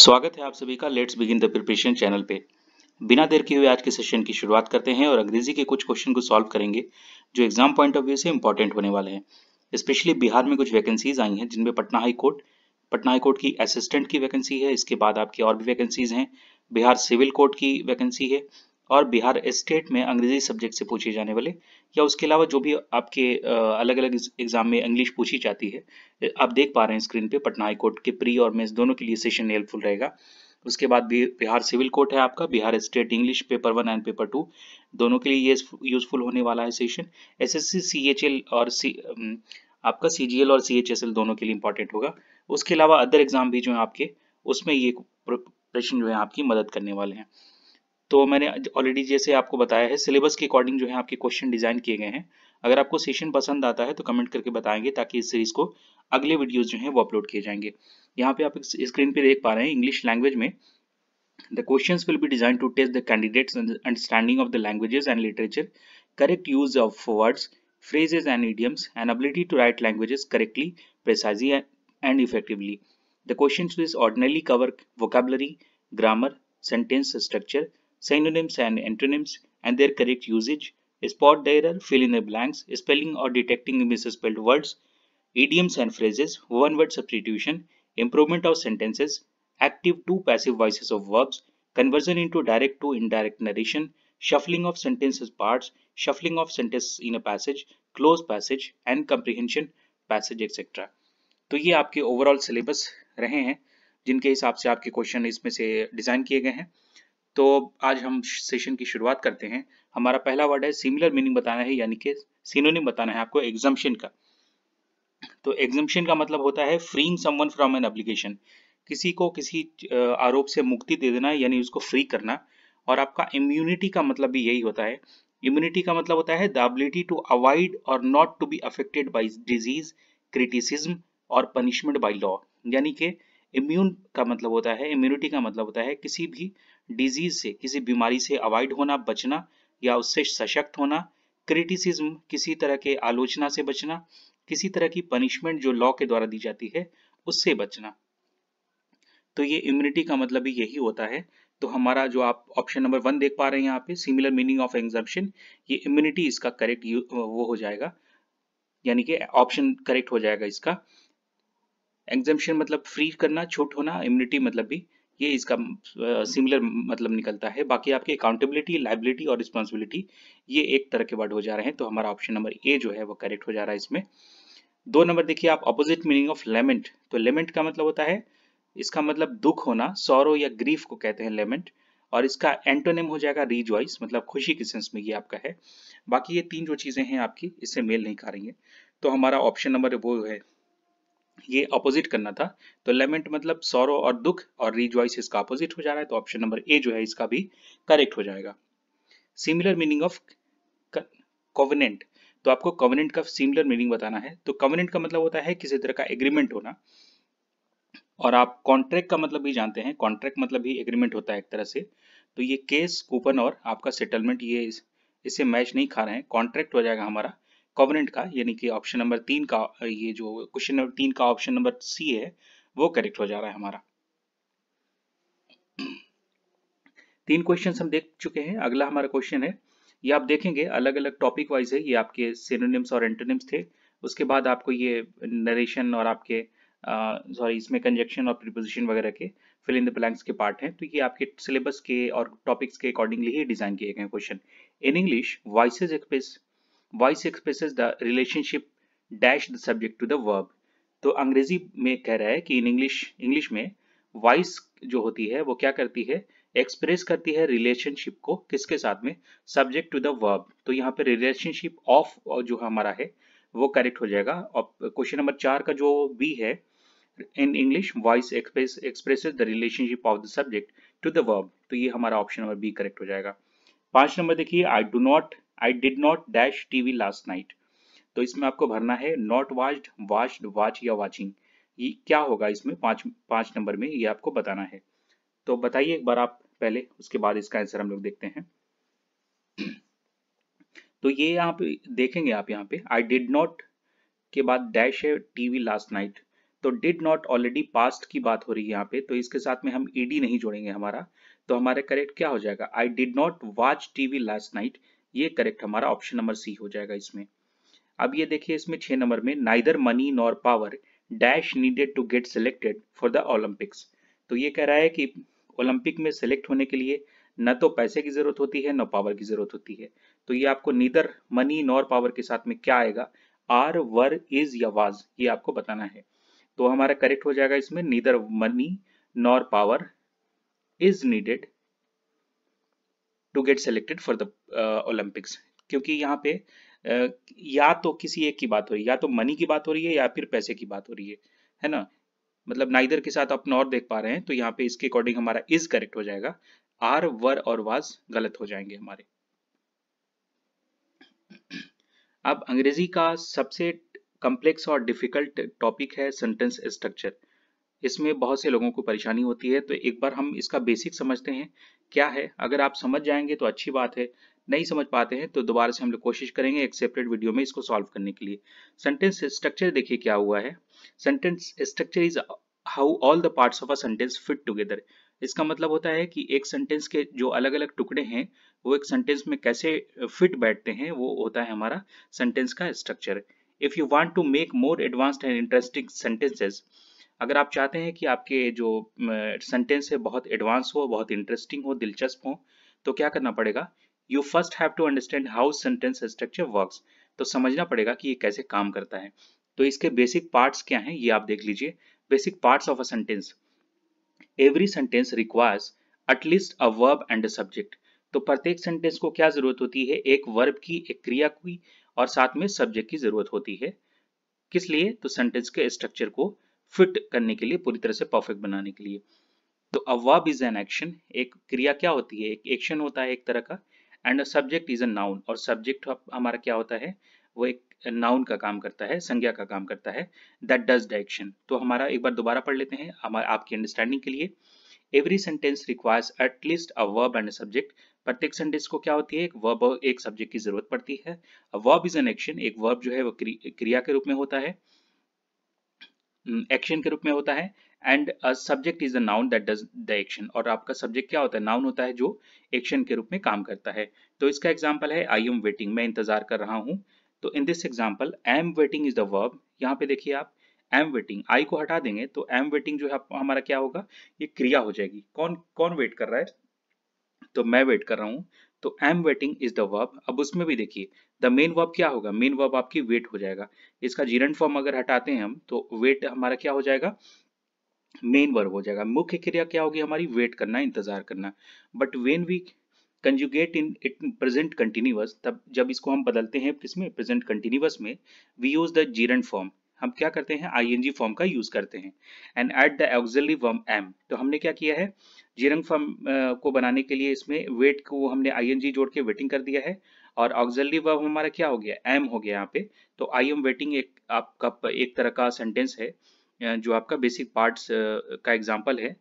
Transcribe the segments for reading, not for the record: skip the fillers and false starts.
स्वागत है आप सभी का let's begin the preparation channel पे। बिना देर किए हुए आज के सेशन की शुरुआत करते हैं और अंग्रेजी के कुछ क्वेश्चन को सॉल्व करेंगे जो एग्जाम पॉइंट ऑफ व्यू से इंपॉर्टेंट होने वाले हैं। स्पेशली बिहार में कुछ वैकेंसीज आई हैं जिनमें पटना हाई कोर्ट की असिस्टेंट की वैकेंसी है। इसके बाद आपकी और भी वैकेंसीज हैं। बिहार सिविल कोर्ट की वैकेंसी है और बिहार स्टेट में अंग्रेजी सब्जेक्ट से पूछे जाने वाले या उसके अलावा जो भी आपके अलग अलग एग्जाम में इंग्लिश पूछी जाती है। आप देख पा रहे हैं स्क्रीन पे पटना हाई कोर्ट के प्री और मेंस दोनों के लिए सेशन हेल्पफुल रहेगा। उसके बाद भी बिहार सिविल कोर्ट है आपका, Bihar state English paper 1 and paper 2 दोनों के लिए ये यूजफुल होने वाला है सेशन। एसएससी सीएचएल और आपका सीजीएल और सीएचएसएल दोनों के लिए इंपॉर्टेंट होगा। उसके अलावा अदर एग्जाम भी जो है आपके उसमें ये प्रश्न जो है आपकी मदद करने वाले हैं। तो मैंने ऑलरेडी जैसे आपको बताया है सिलेबस के अकॉर्डिंग जो है आपके क्वेश्चन डिजाइन किए गए हैं। अगर आपको सेशन पसंद आता है तो कमेंट करके बताएंगे ताकि इस सीरीज को अगले वीडियोस जो हैं वो अपलोड किए जाएंगे। यहाँ पे आप स्क्रीन पे देख पा रहे हैं इंग्लिश लैंग्वेज में the questions will be designed to test the candidates' understanding of the languages and literature, correct use of words, phrases and idioms, and ability to write languages correctly, precisely, and effectively. The questions will ordinarily cover vocabulary, grammar, sentence structure, synonyms and antonyms, and their correct usage, spot the error, fill in the blanks, spelling or detecting misspelled words, idioms and phrases, one word substitution, improvement of sentences, active to passive voices of verbs, conversion into direct to indirect narration, shuffling of sentences parts, shuffling of sentence in a passage, close passage and comprehension passage etc. तो ये आपके overall syllabus रहे हैं जिनके हिसाब से आपके question इसमें से डिजाइन किए गए हैं। तो आज हम सेशन की शुरुआत करते हैं। हमारा पहला वर्ड है सिमिलर मीनिंग बताना है, यानी कि सिनोनिम बताना है आपको एग्जम्पशन का। तो एग्जम्पशन का मतलब होता है freeing someone from an application, किसी को किसी आरोप से मुक्ति दे देना यानी उसको फ्री करना। और आपका इम्यूनिटी का मतलब भी यही होता है। इम्यूनिटी का मतलब होता है द एबिलिटी टू अवॉइड और not to be affected by disease, criticism और पनिशमेंट बाय लॉ। यानी कि इम्यून का मतलब होता है, इम्यूनिटी का मतलब होता है किसी भी डिजीज से, किसी बीमारी से अवॉइड होना, बचना या उससे सशक्त होना। क्रिटिसिज्म किसी तरह के आलोचना से बचना, किसी तरह की पनिशमेंट जो लॉ के द्वारा दी जाती है उससे बचना। तो ये इम्यूनिटी का मतलब भी यही होता है। तो हमारा जो आप ऑप्शन नंबर 1 देख पा रहे हैं यहाँ पे सिमिलर मीनिंग ऑफ एग्जम्पशन, ये इम्यूनिटी इसका करेक्ट वो हो जाएगा, यानी कि ऑप्शन करेक्ट हो जाएगा इसका। एग्जम्पशन मतलब फ्री करना, छूट होना, इम्यूनिटी मतलब भी ये इसका सिमिलर मतलब निकलता है। बाकी आपके अकाउंटेबिलिटी, लाइबिलिटी और रिस्पॉन्सिबिलिटी ये एक तरह के वर्ड हो जा रहे हैं। तो हमारा ऑप्शन नंबर ए जो है वो करेक्ट हो जा रहा है इसमें। 2 नंबर देखिए आप, अपोजिट मीनिंग ऑफ लेमेंट। तो लेमेंट का मतलब होता है, इसका मतलब दुख होना, सॉरो या ग्रीफ को कहते हैं लेमेंट। और इसका एंटोनिम हो जाएगा रिजॉइस, मतलब खुशी के सेंस में ये आपका है। बाकी ये तीन जो चीजें हैं आपकी इससे मेल नहीं खा रही हैं। तो हमारा ऑप्शन नंबर वो है, ये अपोजिट करना था। तो लेमेंट मतलब सॉरो और दुख, और रिजॉइस इसका अपोजिट हो जा रहा है। तो ऑप्शन नंबर ए जो है इसका भी करेक्ट हो जाएगा। Similar meaning of covenant. तो आपको कोवेनेंट का सिमिलर मीनिंग बताना है। तो कोवेनेंट का मतलब होता है किसी तरह का एग्रीमेंट होना। और आप कॉन्ट्रैक्ट का मतलब भी जानते हैं, कॉन्ट्रैक्ट मतलब भी एग्रीमेंट होता है एक तरह से। तो ये केस, कूपन और आपका सेटलमेंट ये इससे मैच नहीं खा रहे हैं। कॉन्ट्रैक्ट हो जाएगा हमारा कोवेनेंट का, यानी कि ऑप्शन नंबर 3 का, ये जो क्वेश्चन नंबर 3 का ऑप्शन नंबर सी है वो करेक्ट हो जा रहा है हमारा। 3 क्वेश्चन हम देख चुके हैं। अगला हमारा क्वेश्चन है, ये आप देखेंगे अलग अलग टॉपिक वाइज है। ये आपके सिनोनिम्स और एंटोनिम्स थे। उसके बाद आपको ये नरेशन और आपके सॉरी इसमें कंजक्शन और प्रीपोजिशन वगैरह के फिल इन द ब्लैंक्स के पार्ट हैं। तो ये आपके सिलेबस के और टॉपिक्स के अकॉर्डिंगली ही डिजाइन किए गए question. In English voice expresses the relationship dash the subject to the verb. तो अंग्रेजी में कह रहा है कि इन इंग्लिश में वॉइस जो होती है वो क्या करती है, एक्सप्रेस करती है रिलेशनशिप को किसके साथ में, सब्जेक्ट टू द वर्ब। तो यहाँ पे रिलेशनशिप ऑफ जो हमारा है वो करेक्ट हो जाएगा। और क्वेश्चन नंबर 4 का जो बी है, in English voice expresses the relationship of the subject to the verb. तो ये हमारा ऑप्शन नंबर बी करेक्ट हो जाएगा। 5 नंबर देखिए, I did not dash TV last night. तो इसमें आपको भरना है नॉट वॉच्ड, वॉच्ड, वॉच या वॉचिंग। ये क्या होगा इसमें, पांच नंबर में ये आपको बताना है। तो बताइए एक बार आप पहले, उसके बाद इसका आंसर हम लोग देखते हैं। तो ये यहाँ पे देखेंगे आप, यहाँ पे आई डिड नॉट के बाद डैश है टीवी लास्ट नाइट। तो डिड नॉट ऑलरेडी पास्ट की बात हो रही है यहाँ पे, तो इसके साथ में हम ईडी नहीं जोड़ेंगे हमारा, तो हमारे करेक्ट क्या हो जाएगा, I did not watch TV last night, ये करेक्ट हमारा ऑप्शन नंबर सी हो जाएगा इसमें। अब ये देखिए इसमें 6 नंबर में neither money nor power dash needed to get selected for the Olympics. तो ये कह रहा है कि ओलंपिक में सिलेक्ट होने के लिए न तो पैसे की जरूरत होती है न पावर की जरूरत होती है। तो ये आपको नीदर मनी नॉर पावर के साथ में क्या आएगा, आर वर इज या वाज, ये आपको बताना है। तो हमारा करेक्ट हो जाएगा इसमें neither money nor power is needed to get selected for the Olympics, क्योंकि यहाँ पे या तो किसी एक की बात हो रही है, या तो मनी की बात हो रही है या फिर पैसे की बात हो रही है ना। मतलब नाइदर के साथ आप नॉर देख पा रहे हैं, तो यहाँ पे इसके अकॉर्डिंग हमारा इज करेक्ट हो जाएगा, आर वर और वाज गलत हो जाएंगे हमारे। अब अंग्रेजी का सबसे कॉम्प्लेक्स और डिफिकल्ट टॉपिक है सेंटेंस स्ट्रक्चर। इसमें बहुत से लोगों को परेशानी होती है, तो एक बार हम इसका बेसिक समझते हैं क्या है। अगर आप समझ जाएंगे तो अच्छी बात है, नहीं समझ पाते हैं तो दोबारा से हम लोग कोशिश करेंगे एक सेपरेट वीडियो में इसको सॉल्व करने के लिए। सेंटेंस स्ट्रक्चर देखिए क्या हुआ है, sentence structure is how all the parts of a sentence fit together. इसका मतलब होता है कि एक सेंटेंस के जो अलग अलग टुकड़े हैं वो एक सेंटेंस में कैसे फिट बैठते हैं, वो होता है हमारा सेंटेंस का structure. If you want to make more advanced and interesting sentences, अगर आप चाहते हैं कि आपके जो सेंटेंस है बहुत एडवांस हो, बहुत इंटरेस्टिंग हो, दिलचस्प हो, तो क्या करना पड़ेगा, you first have to understand how sentence structure works. तो समझना पड़ेगा कि ये कैसे काम करता है। तो इसके बेसिक पार्ट्स क्या हैं ये आप देख लीजिए। Basic parts of a sentence, every sentence requires at least a verb and a subject. तो प्रत्येक सेंटेंस को क्या जरूरत होती है, एक वर्ब की, एक क्रिया की, और साथ में सब्जेक्ट की जरूरत होती है। किस लिए, तो सेंटेंस के स्ट्रक्चर को फिट करने के लिए, पूरी तरह से परफेक्ट बनाने के लिए। तो a verb is an action, एक क्रिया क्या होती है, एक एक्शन होता है एक तरह का, and a subject is a noun, और सब्जेक्ट हमारा क्या होता है, वो एक नाउन का काम करता है, संज्ञा का काम करता है, दैट डज द एक्शन। तो हमारा एक बार दोबारा पढ़ लेते हैं हमारे आपकी अंडरस्टैंडिंग के लिए। Every sentence requires at least a verb and a subject. प्रत्येक सेंटेंस को क्या होती है, एक वर्ब और एक सब्जेक्ट की जरूरत पड़ती है। A verb is an action, एक वर्ब जो है वो क्रिया के रूप में होता है, एक्शन के रूप में होता है, and a subject is a noun that does the action, और आपका सब्जेक्ट क्या होता है, नाउन होता है जो एक्शन के रूप में काम करता है। तो इसका एग्जांपल है आई एम वेटिंग, मैं इंतजार कर रहा हूं। तो in this example I am waiting is the verb. यहाँ पे देखिए आप, आई एम वेटिंग, आई को हटा देंगे तो आई एम वेटिंग जो है हमारा क्या होगा, ये क्रिया हो जाएगी। कौन कौन वेट कर रहा है, तो मैं वेट कर रहा हूँ। तो I am waiting is the verb. अब उसमें भी देखिए द मेन वर्ब क्या होगा, मेन वर्ब आपकी वेट हो जाएगा। इसका जीरंड फॉर्म अगर हटाते हैं हम तो वेट हमारा क्या हो जाएगा, मेन वर्ब हो जाएगा। मुख्य क्रिया क्या होगी हमारी, वेट करना, इंतजार करना। But when we conjugate in it present continuous, तब जब इसको हम बदलते हैं इसमें प्रेजेंट कंटिन्यूअस में, we use the gerund form, हम क्या करते हैं, आईएनजी फॉर्म का यूज करते हैं, and at the auxiliary verb am. तो हमने क्या किया है, जीरंड फॉर्म को बनाने के लिए इसमें वेट को हमने आईएनजी जोड़ के वेटिंग कर दिया है, और ऑक्सिलरी वर्ब हमारा क्या हो गया, एम हो गया यहाँ पे। तो आई एम वेटिंग एक आपका एक तरह का सेंटेंस है जो आपका बेसिक पार्ट्स का एग्जांपल है।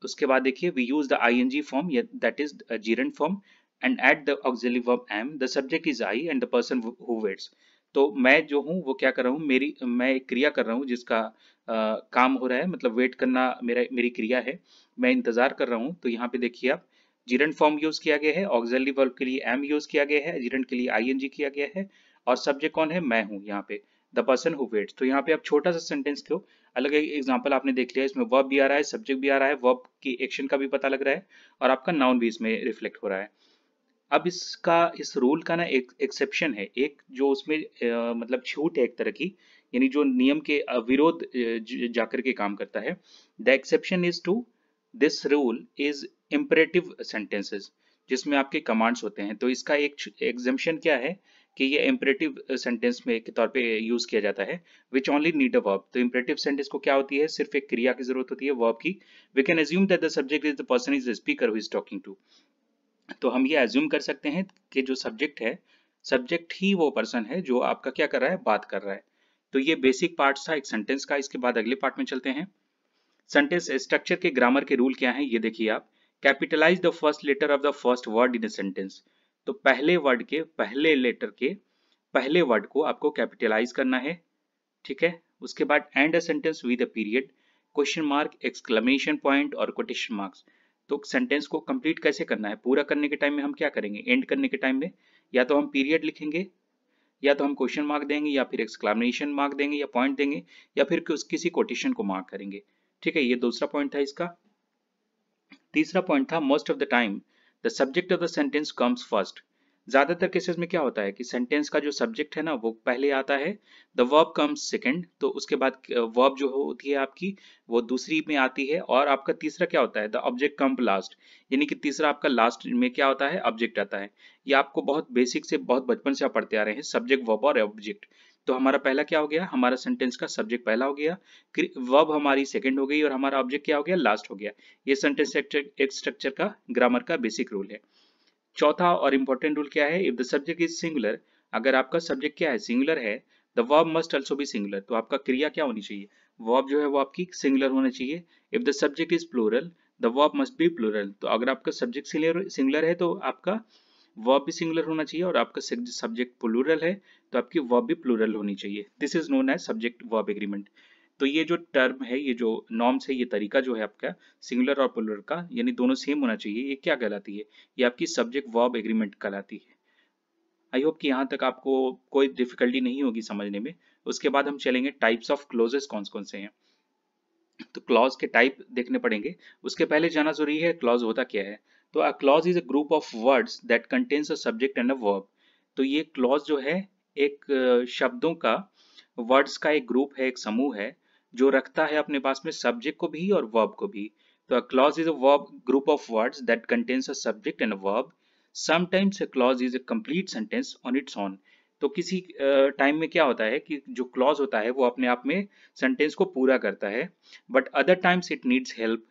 उसके बाद देखिए we use the ING form, that is gerund form, and at the auxiliary verb am the subject is I and the person who waits. तो मैं जो हूँ वो क्या कर रहा हूँ, मैं एक क्रिया कर रहा हूँ जिसका काम हो रहा है, मतलब वेट करना मेरी क्रिया है, मैं इंतजार कर रहा हूँ। तो यहाँ पे देखिए आप, जीरंड फॉर्म यूज किया गया है, ऑक्सिलरी वर्ब के लिए एम यूज किया गया है, जीरंड के लिए आईएनजी किया गया है, और सब्जेक्ट कौन है, मैं हूँ यहाँ पे, द पर्सन हु वेट्स। तो यहाँ पे आप छोटा सा सेंटेंस को अलग एग्जांपल आपने देख लिया, इसमें वर्ब भी आ रहा है, सब्जेक्ट भी आ रहा है, वर्ब की एक्शन का भी पता लग रहा है, और आपका नाउन भी इसमें रिफ्लेक्ट हो रहा है। अब इस रूल का ना एक एक्सेप्शन है, एक जो उसमें मतलब छूट है एक तरह की, यानी जो नियम के विरोध जाकर के काम करता है। The exception is to this rule is imperative sentences, जिसमें आपके कमांड्स होते हैं। तो इसका एक एग्जम्पशन क्या है कि ये इम्परेटिव सेंटेंस में के तौर पे यूज किया जाता है, which only need a verb. तो इम्परेटिव सेंटेंस को क्या होती है, सिर्फ एक क्रिया की जरूरत होती है, वर्ब की। We can assume that the subject is the person is the speaker who is talking to. तो हम ये एज्यूम कर सकते हैं कि जो सब्जेक्ट है, सब्जेक्ट ही वो पर्सन है जो आपका क्या कर रहा है, बात कर रहा है। तो ये बेसिक पार्ट था एक सेंटेंस का। इसके बाद अगले पार्ट में चलते हैं। सेंटेंस स्ट्रक्चर के ग्रामर के रूल क्या हैं ये देखिए आप। Capitalize the first letter of the first word in a sentence. तो पहले वर्ड के पहले लेटर के पहले वर्ड को आपको कैपिटलाइज करना है, ठीक है। उसके बाद and a sentence with a period, question mark, exclamation point और कोटेशन मार्क्स। तो सेंटेंस को कंप्लीट कैसे करना है, पूरा करने के टाइम में हम क्या करेंगे, एंड करने के टाइम में या तो हम पीरियड लिखेंगे, या तो हम क्वेश्चन मार्क देंगे, या फिर एक्सक्लेमेशन मार्क देंगे, या पॉइंट देंगे, या फिर किसी कोटेशन को मार्क करेंगे। ठीक है, ये दूसरा पॉइंट था इसका। तीसरा पॉइंट था most of the time the subject of the sentence comes first. ज्यादातर केसेस में क्या होता है कि सेंटेंस का जो सब्जेक्ट है ना वो पहले आता है, द वर्ब कम्स सेकंड, तो उसके बाद वर्ब जो होती है आपकी वो दूसरी में आती है, और आपका तीसरा क्या होता है, द ऑब्जेक्ट कम लास्ट, यानी कि तीसरा आपका लास्ट में क्या होता है, ऑब्जेक्ट आता है। ये आपको बहुत बेसिक से, बहुत बचपन से आप पढ़ते आ रहे हैं, सब्जेक्ट वर्ब और ऑब्जेक्ट। तो हमारा पहला क्या हो गया, हमारा सेंटेंस का सब्जेक्ट पहला हो गया, वर्ब हमारी सेकंड हो गई, और हमारा ऑब्जेक्ट क्या हो गया, लास्ट हो गया। ये सेंटेंस स्ट्रक्चर का, ग्रामर का बेसिक रूल है। चौथा और इंपॉर्टेंट रूल क्या है, if the subject is singular, अगर आपका सब्जेक्ट क्या है, सिंगुलर है, the verb must also be singular, तो आपका क्रिया क्या होनी चाहिए, वर्ब जो है वो आपकी सिंगुलर होना चाहिए। If the subject is plural, the verb must be plural, तो अगर आपका सब्जेक्ट सिंगुलर है तो आपका वर्ब भी सिंगुलर होना चाहिए, और आपका सब्जेक्ट प्लूरल है तो आपकी वर्ब भी प्लूरल होनी चाहिए। This is known as subject verb agreement. तो ये जो टर्म है, ये जो नॉर्म्स है, ये तरीका जो है आपका सिंगुलर और प्लूरल का, यानी दोनों सेम होना चाहिए, ये क्या कहलाती है, ये आपकी सब्जेक्ट वर्ब एग्रीमेंट कहलाती है। आई होप कि यहाँ तक आपको कोई डिफिकल्टी नहीं होगी समझने में। उसके बाद हम चलेंगे टाइप्स ऑफ क्लॉजेस कौन कौन से हैं। तो क्लॉज के टाइप देखने पड़ेंगे, उसके पहले जाना जरूरी है क्लॉज होता क्या है। तो a clause is a group of words that contains a subject and a verb. तो ये क्लॉज जो है एक शब्दों का, वर्ड्स का एक ग्रुप है, एक समूह है, जो रखता है अपने पास में सब्जेक्ट को भी और वर्ब को भी। तो a clause is a verb group of words that contains a subject and a verb. Sometimes a clause is a complete sentence on its own. तो किसी टाइम में क्या होता है कि जो क्लॉज होता है वो अपने आप में सेंटेंस को पूरा करता है, but other times it needs help.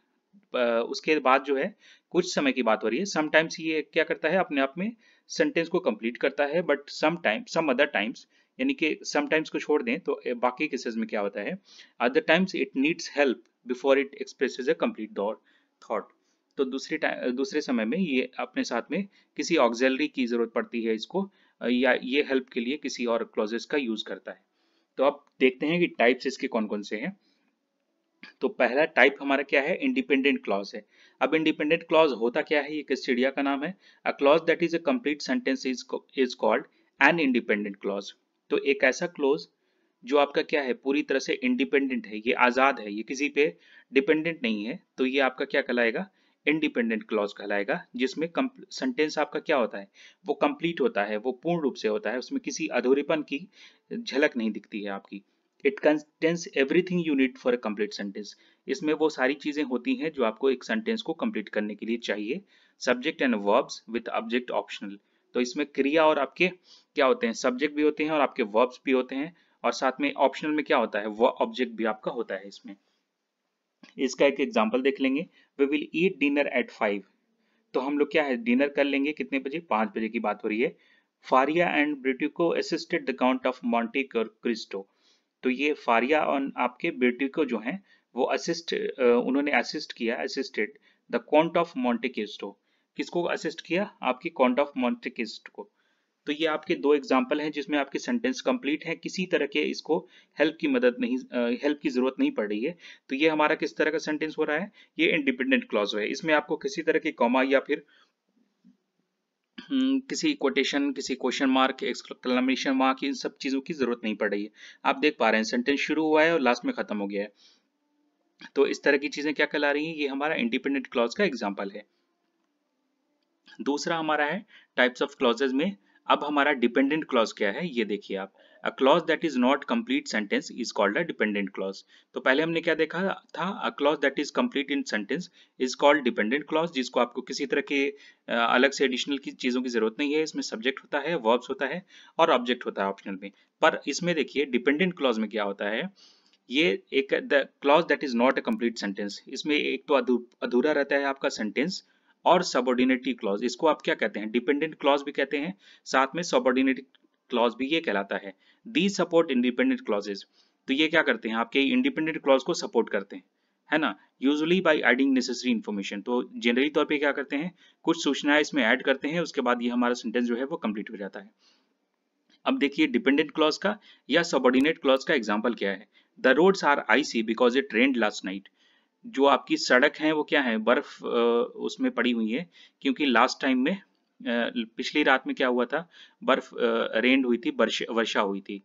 उसके बाद जो है, कुछ समय की बात हो रही है, समटाइम्स ये क्या करता है, अपने आप में सेंटेंस को कंप्लीट करता है, बट सम अदर टाइम्स, यानी कि समटाइम्स को छोड़ दें तो बाकी केसेस में क्या होता है, other times it needs help before it expresses a complete thought. तो दूसरे समय में ये अपने साथ में किसी ऑक्सिलरी की जरूरत पड़ती है इसको, या ये हेल्प के लिए किसी और क्लॉजेस का यूज करता है। तो अब देखते हैं कि टाइप्स इसके कौन कौन से हैं। तो पहला टाइप हमारा क्या है, इंडिपेंडेंट क्लॉज है। अब इंडिपेंडेंट क्लॉज होता क्या है, ये किस चिड़िया का नाम है, a clause that is a complete sentence is called an independent clause. तो एक ऐसा क्लॉज जो आपका क्या है, पूरी तरह से इंडिपेंडेंट है, ये आजाद है, ये किसी पे डिपेंडेंट नहीं है, तो ये आपका क्या कहलाएगा, इंडिपेंडेंट क्लॉज कहलाएगा, जिसमें सेंटेंस आपका क्या होता है, वो कंप्लीट होता है, वो पूर्ण रूप से होता है, उसमें किसी अधूरेपन की झलक नहीं दिखती है आपकी। It contains everything you need for a complete sentence. इसमें वो सारी चीजें होती हैं जो आपको एक सेंटेंस को कंप्लीट करने के लिए चाहिए। Subject and verbs with object optional. तो इसमें क्रिया और आपके क्या होते हैं, सब्जेक्ट भी होते हैं और आपके वर्ब्स भी होते हैं, और साथ में ऑप्शनल में क्या होता है, वो ऑब्जेक्ट भी आपका होता है इसमें। इसका एक एग्जांपल देख लेंगे, we will eat dinner at 5। तो हम लोग क्या है, डिनर कर लेंगे कितने बजे, 5 बजे की बात हो रही है। फारिया एंड ब्रिटिको assisted the count of Monte Cristo. तो ये फारिया और आपके ब्रिटिको जो हैं वो उन्होंने असिस्ट किया, assisted the count of Monte Christo. किसको असिस्ट किया, आपकी काउंट ऑफ मॉन्टे क्रिस्टो को। तो ये आपके दो एग्जाम्पल हैं जिसमें आपके सेंटेंस कंप्लीट है, किसी तरह के इसको हेल्प की मदद नहीं, हेल्प की जरूरत नहीं पड़ रही है। तो ये हमारा किस तरह का सेंटेंस हो रहा है, ये इंडिपेंडेंट क्लॉज है, इसमें आपको किसी तरह की कॉमा या फिर किसी कोटेशन, किसी क्वेश्चन मार्क, एक्सक्लेमेशन मार्क, इन सब चीजों की जरूरत नहीं पड़ रही है। आप देख पा रहे हैं सेंटेंस शुरू हुआ है और लास्ट में खत्म हो गया है। तो इस तरह की चीजें क्या कहला रही हैं, ये हमारा इंडिपेंडेंट क्लॉज का एग्जांपल है। दूसरा हमारा है टाइप्स ऑफ क्लॉजेज में। अब हमारा डिपेंडेंट क्लॉज क्या है, ये देखिए आप। A clause that is not complete sentence is called a dependent clause. तो पहले हमने क्या देखा था, a clause that is complete in sentence is called dependent clause, जिसको आपको किसी तरह के अलग से एडिशनल की चीजों की जरूरत नहीं है। इसमें सब्जेक्ट होता है, वर्ब्स होता है और ऑब्जेक्ट होता है ऑप्शनल में। पर इसमें देखिए डिपेंडेंट क्लॉज में क्या होता है, ये एक the clause that is not a complete sentence, इसमें एक तो अधूरा रहता है आपका सेंटेंस, और सबऑर्डिनेटिव क्लॉज, इसको आप क्या कहते हैं, डिपेंडेंट क्लॉज भी कहते हैं, साथ में सबऑर्डिनेटिव क्लॉज भी ये कहलाता है। The support independent clauses. तो ये क्या करते हैं, आपके इंडिपेंडेंट क्लॉज को सपोर्ट करते हैं, है ना, usually by adding necessary information. तो जनरली तौर पे क्या करते हैं, कुछ सूचनाएं इसमें ऐड करते हैं, उसके बाद ये हमारा सेंटेंस जो है वो कंप्लीट हो जाता है। अब देखिए डिपेंडेंट क्लॉज का या सबऑर्डिनेट क्लॉज का एग्जांपल क्या है। The roads are icy because it rained last night. जो आपकी सड़क है वो क्या है, बर्फ उसमें पड़ी हुई है, क्योंकि लास्ट टाइम में पिछली रात में क्या हुआ था, बर्फ रेन्ड हुई थी, वर्षा हुई थी,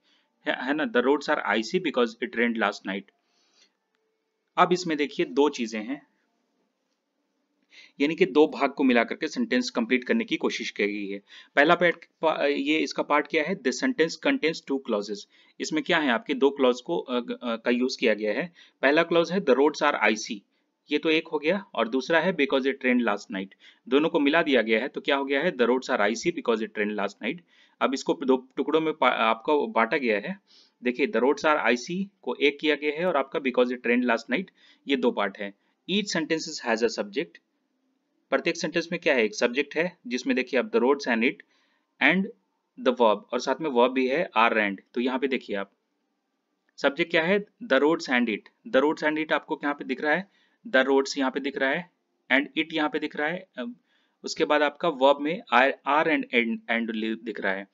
है ना। The roads are icy because it rained last night. अब इसमें देखिए दो चीजें हैं, यानी कि दो भाग को मिला करके सेंटेंस कंप्लीट करने की कोशिश की गई है। पहला ये इसका पार्ट क्या है, this sentence contains two clauses. इसमें क्या है, आपके दो क्लॉज को का यूज किया गया है। पहला क्लॉज है द रोड्स आर आईसी, ये तो एक हो गया, और दूसरा है because it rained last night. दोनों को मिला दिया गया है तो क्या हो गया है, the roads are icy because it rained last night. अब इसको दो टुकड़ों में आपको बांटा गया है। देखिए द रोड्स आर आईसी को एक किया गया है और आपका because it rained last night, ये दो पार्ट है। Each sentences has a subject. प्रत्येक सेंटेंस में क्या है, एक सब्जेक्ट है, जिसमें देखिए आप the roads and it and the verb, और साथ में वर्ब भी है आर एंड। तो यहाँ पे देखिए आप सब्जेक्ट क्या है, the roads and it. The roads and it आपको यहाँ पे दिख रहा है, द रोड्स यहाँ पे दिख रहा है एंड इट यहाँ पे दिख रहा है। उसके बाद आपका वर्ब में आर एंड एंड दिख रहा है।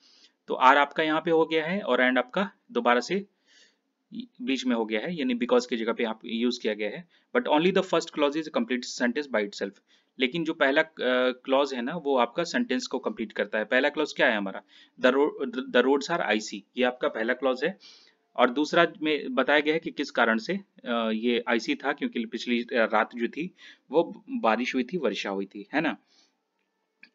तो आर आपका यहाँ पे हो गया है और एंड आपका दोबारा से बीच में हो गया है, यानी बिकॉज की जगह पे यहाँ पे यूज किया गया है। But only the first clause is complete sentence by itself. लेकिन जो पहला क्लॉज है ना, वो आपका सेंटेंस को कंप्लीट करता है। पहला क्लॉज क्या है हमारा, द रोड्स आर आईसी, ये आपका पहला क्लॉज है। और दूसरा में बताया गया है कि किस कारण से ये आईसी था, क्योंकि पिछली रात जो थी वो बारिश हुई थी, वर्षा हुई थी, है ना।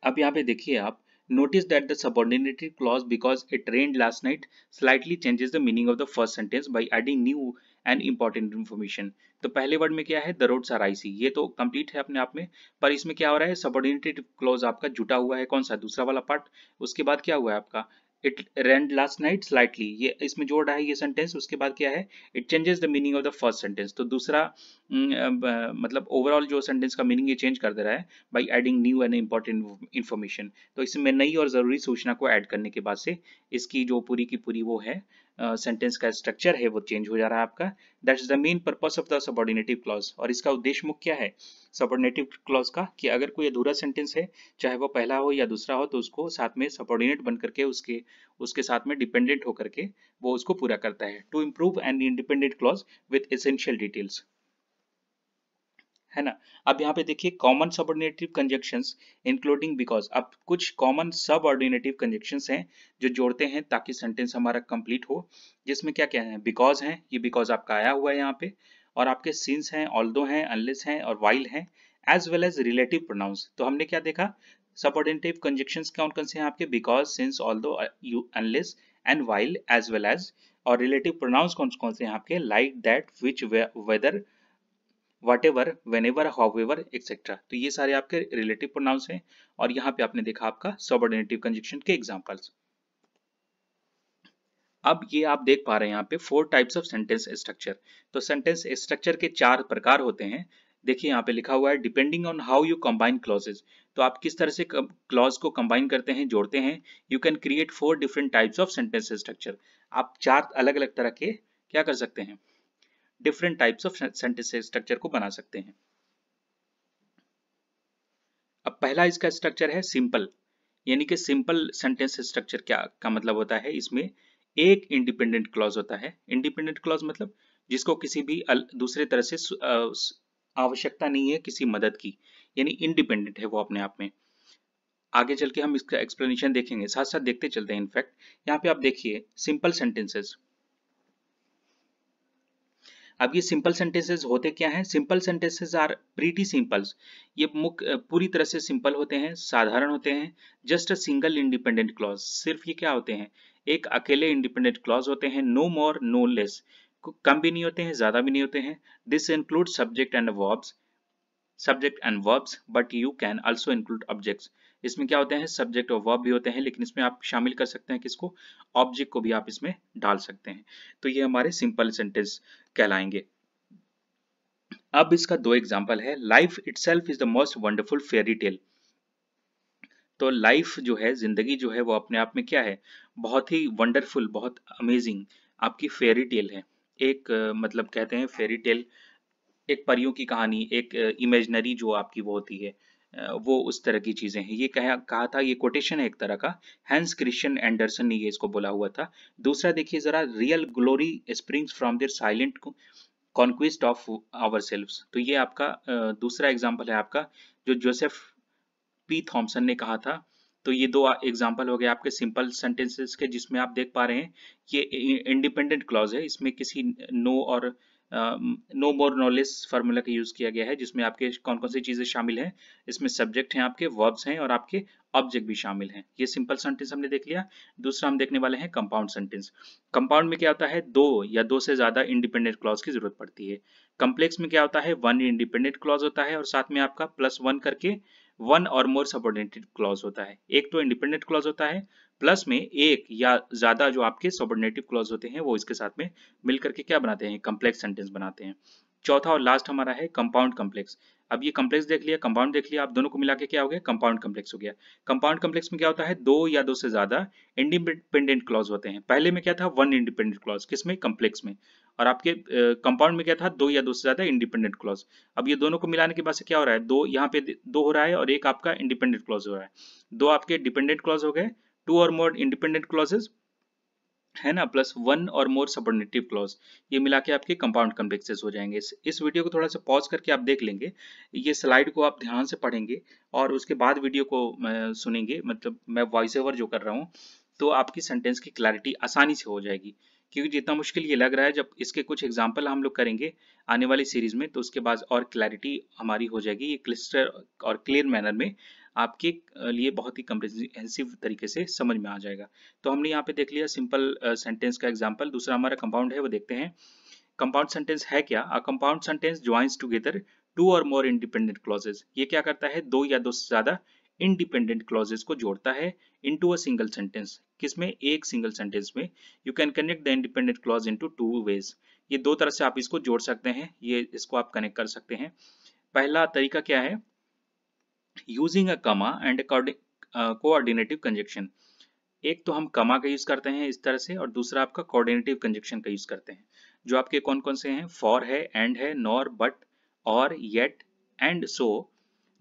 अब यहाँ पे देखिए आप, notice that the subordinated clause because it rained last night slightly changes the meaning of the first sentence by adding new and important information। तो पहले वर्ड में क्या है, the roads are icy, ये तो कंप्लीट है अपने आप में, पर इसमें क्या हो रहा है, सबऑर्डिनेटेड क्लॉज आपका जुटा हुआ है, कौन सा, दूसरा वाला पार्ट। उसके बाद क्या हुआ है आपका, it rained last night slightly, ये इसमें जोड़ रहा है ये सेंटेंस। उसके बाद क्या है, it changes the meaning of the first sentence. तो दूसरा मतलब ओवरऑल जो सेंटेंस का मीनिंग ये चेंज कर दे रहा है by adding new and important information. तो इसमें नई और ज़रूरी सूचना को ऐड करने के बाद से इसकी जो पूरी की पूरी वो है सेंटेंस का स्ट्रक्चर है वो चेंज हो जा रहा है आपका। That is the main purpose of the subordinative clause. और इसका उद्देश्य मुख्य क्या है सबऑर्डिनेटिव क्लॉज का, कि अगर कोई अधूरा सेंटेंस है, चाहे वो पहला हो या दूसरा हो, तो उसको साथ में सबऑर्डिनेट बन करके उसके साथ में डिपेंडेंट होकर के वो उसको पूरा करता है। To improve an independent clause with essential details, है ना। अब यहाँ पे देखिए common subordinative conjunctions including because. अब कुछ कॉमन सबऑर्डिनेटिव कंजक्शंस हैं जो जोड़ते हैं ताकि सेंटेंस हमारा कंप्लीट हो, जिसमें क्या क्या है, बिकॉज है, ये बिकॉज आपका आया हुआ है यहाँ पे, और आपके सिंस हैं, ऑल्दो हैं, अनलेस हैं और वाइल हैं, as well as relative pronouns. तो हमने क्या देखा, सबऑर्डिनेटिव कंजक्शंस कौन कौन से हैं आपके, because, since, although, unless and while, as well as. और रिलेटिव प्रोनाउंस कौन कौन से हैं आपके, like, that, which, whether, whatever, whenever, however, etc। तो ये सारे आपके रिलेटिव प्रोनाउंस हैं, और यहाँ पे आपने देखा आपका सबऑर्डिनेटिव कंजक्शन के एग्जांपल्स। अब ये आप देख पा रहे हैं यहाँ पे 4 टाइप्स ऑफ सेंटेंस स्ट्रक्चर। तो सेंटेंस स्ट्रक्चर के 4 प्रकार होते हैं। देखिए यहाँ पे लिखा हुआ है depending on how you combine clauses. तो आप किस तरह से क्लॉज को कंबाइन करते हैं, जोड़ते हैं, you can create 4 different types of sentence structure. आप 4 अलग अलग तरह के क्या कर सकते हैं, different types of sentence structure को बना सकते हैं। अब पहला इसका स्ट्रक्चर है सिंपल, यानी कि सिंपल सेंटेंस स्ट्रक्चर क्या का मतलब होता है, इसमें एक इंडिपेंडेंट क्लॉज होता है। इंडिपेंडेंट क्लॉज मतलब जिसको किसी भी दूसरे तरह से आवश्यकता नहीं है किसी मदद की, यानी इंडिपेंडेंट है वो अपने आप में। आगे चल के हम इसका एक्सप्लेनेशन देखेंगे, साथ साथ देखते चलते हैं। इनफैक्ट यहाँ पे आप देखिए सिंपल सेंटेंसेस। अब ये सिंपल सेंटेंसेस होते क्या हैं, simple sentences are pretty simples. ये पूरी तरह से सिंपल होते हैं, साधारण होते हैं। Just a single independent clause, सिर्फ ये क्या होते हैं, एक अकेले इंडिपेंडेंट क्लॉज होते हैं। नो मोर नो लेस, कम भी नहीं होते हैं, ज्यादा भी नहीं होते हैं। This include subject and verbs, subject and verbs, but you can also include objects. इसमें क्या होते हैं, सब्जेक्ट और वर्ब भी होते हैं, लेकिन इसमें आप शामिल कर सकते हैं किसको, ऑब्जेक्ट को भी आप इसमें डाल सकते हैं। तो ये हमारे सिंपल सेंटेंस कहलाएंगे। अब इसका 2 एग्जाम्पल है। Life itself is the most wonderful fairy tale. तो लाइफ जो है, जिंदगी जो है, वो अपने आप में क्या है, बहुत ही वंडरफुल, बहुत अमेजिंग आपकी फेयरी टेल है। एक मतलब कहते हैं फेयरी टेल एक परियों की कहानी, एक इमेजिनरी जो आपकी वो होती है, वो उस तरह की चीजें हैं। ये कहा था, ये कोटेशन है एक तरह का, हैंस क्रिश्चियन एंडरसन ने ये इसको बोला हुआ था। दूसरा देखिए जरा, real glory springs from their silent conquest of ourselves. तो ये आपका दूसरा एग्जाम्पल है आपका, जो जोसेफ पी थॉमसन ने कहा था। तो ये दो एग्जाम्पल हो गए आपके सिंपल सेंटेंसेस के, जिसमें आप देख पा रहे हैं ये इंडिपेंडेंट क्लॉज है, इसमें किसी नो और no more no less formula का यूज किया गया है, जिसमें आपके कौन कौन सी चीजें शामिल हैं। इसमें सब्जेक्ट हैं आपके, वर्ब्स हैं और आपके ऑब्जेक्ट भी शामिल हैं। ये सिंपल सेंटेंस हमने देख लिया। दूसरा हम देखने वाले हैं कंपाउंड सेंटेंस। कंपाउंड में क्या होता है, दो या दो से ज्यादा इंडिपेंडेंट क्लॉज की जरूरत पड़ती है। कम्प्लेक्स में क्या होता है, वन इंडिपेंडेंट क्लॉज होता है और साथ में आपका प्लस वन करके वन और मोर सबऑर्डिनेटेड क्लॉज होता है। एक तो इंडिपेंडेंट क्लॉज होता है, प्लस में एक या ज्यादा जो आपके सबऑर्डिनेटिव क्लॉज होते हैं वो इसके साथ में मिलकर के क्या बनाते हैं, कम्प्लेक्स सेंटेंस बनाते हैं। चौथा और लास्ट हमारा है कंपाउंड कम्प्लेक्स। अब ये कम्प्लेक्स देख लिया, कंपाउंड देख लिया, आप दोनों को मिला के क्या हो गया, कंपाउंड कम्प्लेक्स हो गया। कंपाउंड कम्प्लेक्स में क्या होता है, दो या दो से ज्यादा इंडिपेंडेंट क्लॉज होते हैं। पहले में क्या था, वन इंडिपेंडेंट क्लॉज, किसमें, कम्प्लेक्स में। और आपके कंपाउंड में क्या था, दो या दो से ज्यादा इंडिपेंडेंट क्लॉज। अब ये दोनों को मिलाने के बाद से क्या हो रहा है, दो यहाँ पे दो हो रहा है और एक आपका इंडिपेंडेंट क्लॉज हो रहा है। दो आपके डिपेंडेंट क्लॉज हो गए, to or more independent clauses है ना, प्लस वन और मोर सबऑर्डिनेटिव क्लॉज, ये मिला के आपके कंपाउंड कॉम्प्लेक्सेस हो जाएंगे। इस वीडियो को थोड़ा सा पॉज करके आप देख लेंगे, ये स्लाइड को आप ध्यान से पढ़ेंगे और उसके बाद वीडियो को सुनेंगे, मतलब मैं वॉइस ओवर जो कर रहा हूँ, तो आपकी सेंटेंस की क्लैरिटी आसानी से हो जाएगी। क्योंकि जितना मुश्किल ये लग रहा है, जब इसके कुछ एग्जाम्पल हम लोग करेंगे आने वाली सीरीज में, तो उसके बाद और क्लैरिटी हमारी हो जाएगी। ये क्लिस्टर और क्लियर मैनर में आपके लिए बहुत ही कम्प्रिहेंसिव तरीके से समझ में आ जाएगा। तो हमने यहाँ पे देख लिया सिंपल सेंटेंस का एग्जांपल। दूसरा हमारा कंपाउंड है, वो देखते हैं। कंपाउंड सेंटेंस है क्या, a compound sentence joins together two or more independent clauses. ये क्या करता है, दो या दो से ज्यादा इंडिपेंडेंट क्लॉजेस को जोड़ता है इनटू अ सिंगल सेंटेंस। किसमें, एक सिंगल सेंटेंस में। You can connect the independent clause into two ways. ये दो तरह से आप इसको जोड़ सकते हैं, ये इसको आप कनेक्ट कर सकते हैं। पहला तरीका क्या है, यूजिंग अ कमा एंड कोऑर्डिनेटिव कंजक्शन। एक तो हम कमा का यूज करते हैं इस तरह से, और दूसरा आपका कोऑर्डिनेटिव कंजक्शन का यूज करते हैं। जो आपके कौन कौन से हैं, फॉर है, एंड है, nor, but, or, yet, and, so,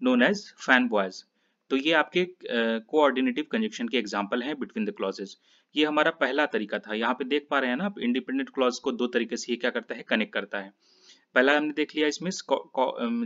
known as fan boys. तो ये आपके कोऑर्डिनेटिव कंजक्शन के एग्जांपल हैं बिटवीन द क्लॉजेस। ये हमारा पहला तरीका था। यहाँ पे देख पा रहे हैं ना आप, इंडिपेंडेंट क्लॉज को दो तरीके से ये क्या करता है, कनेक्ट करता है। पहला हमने देख लिया, इसमें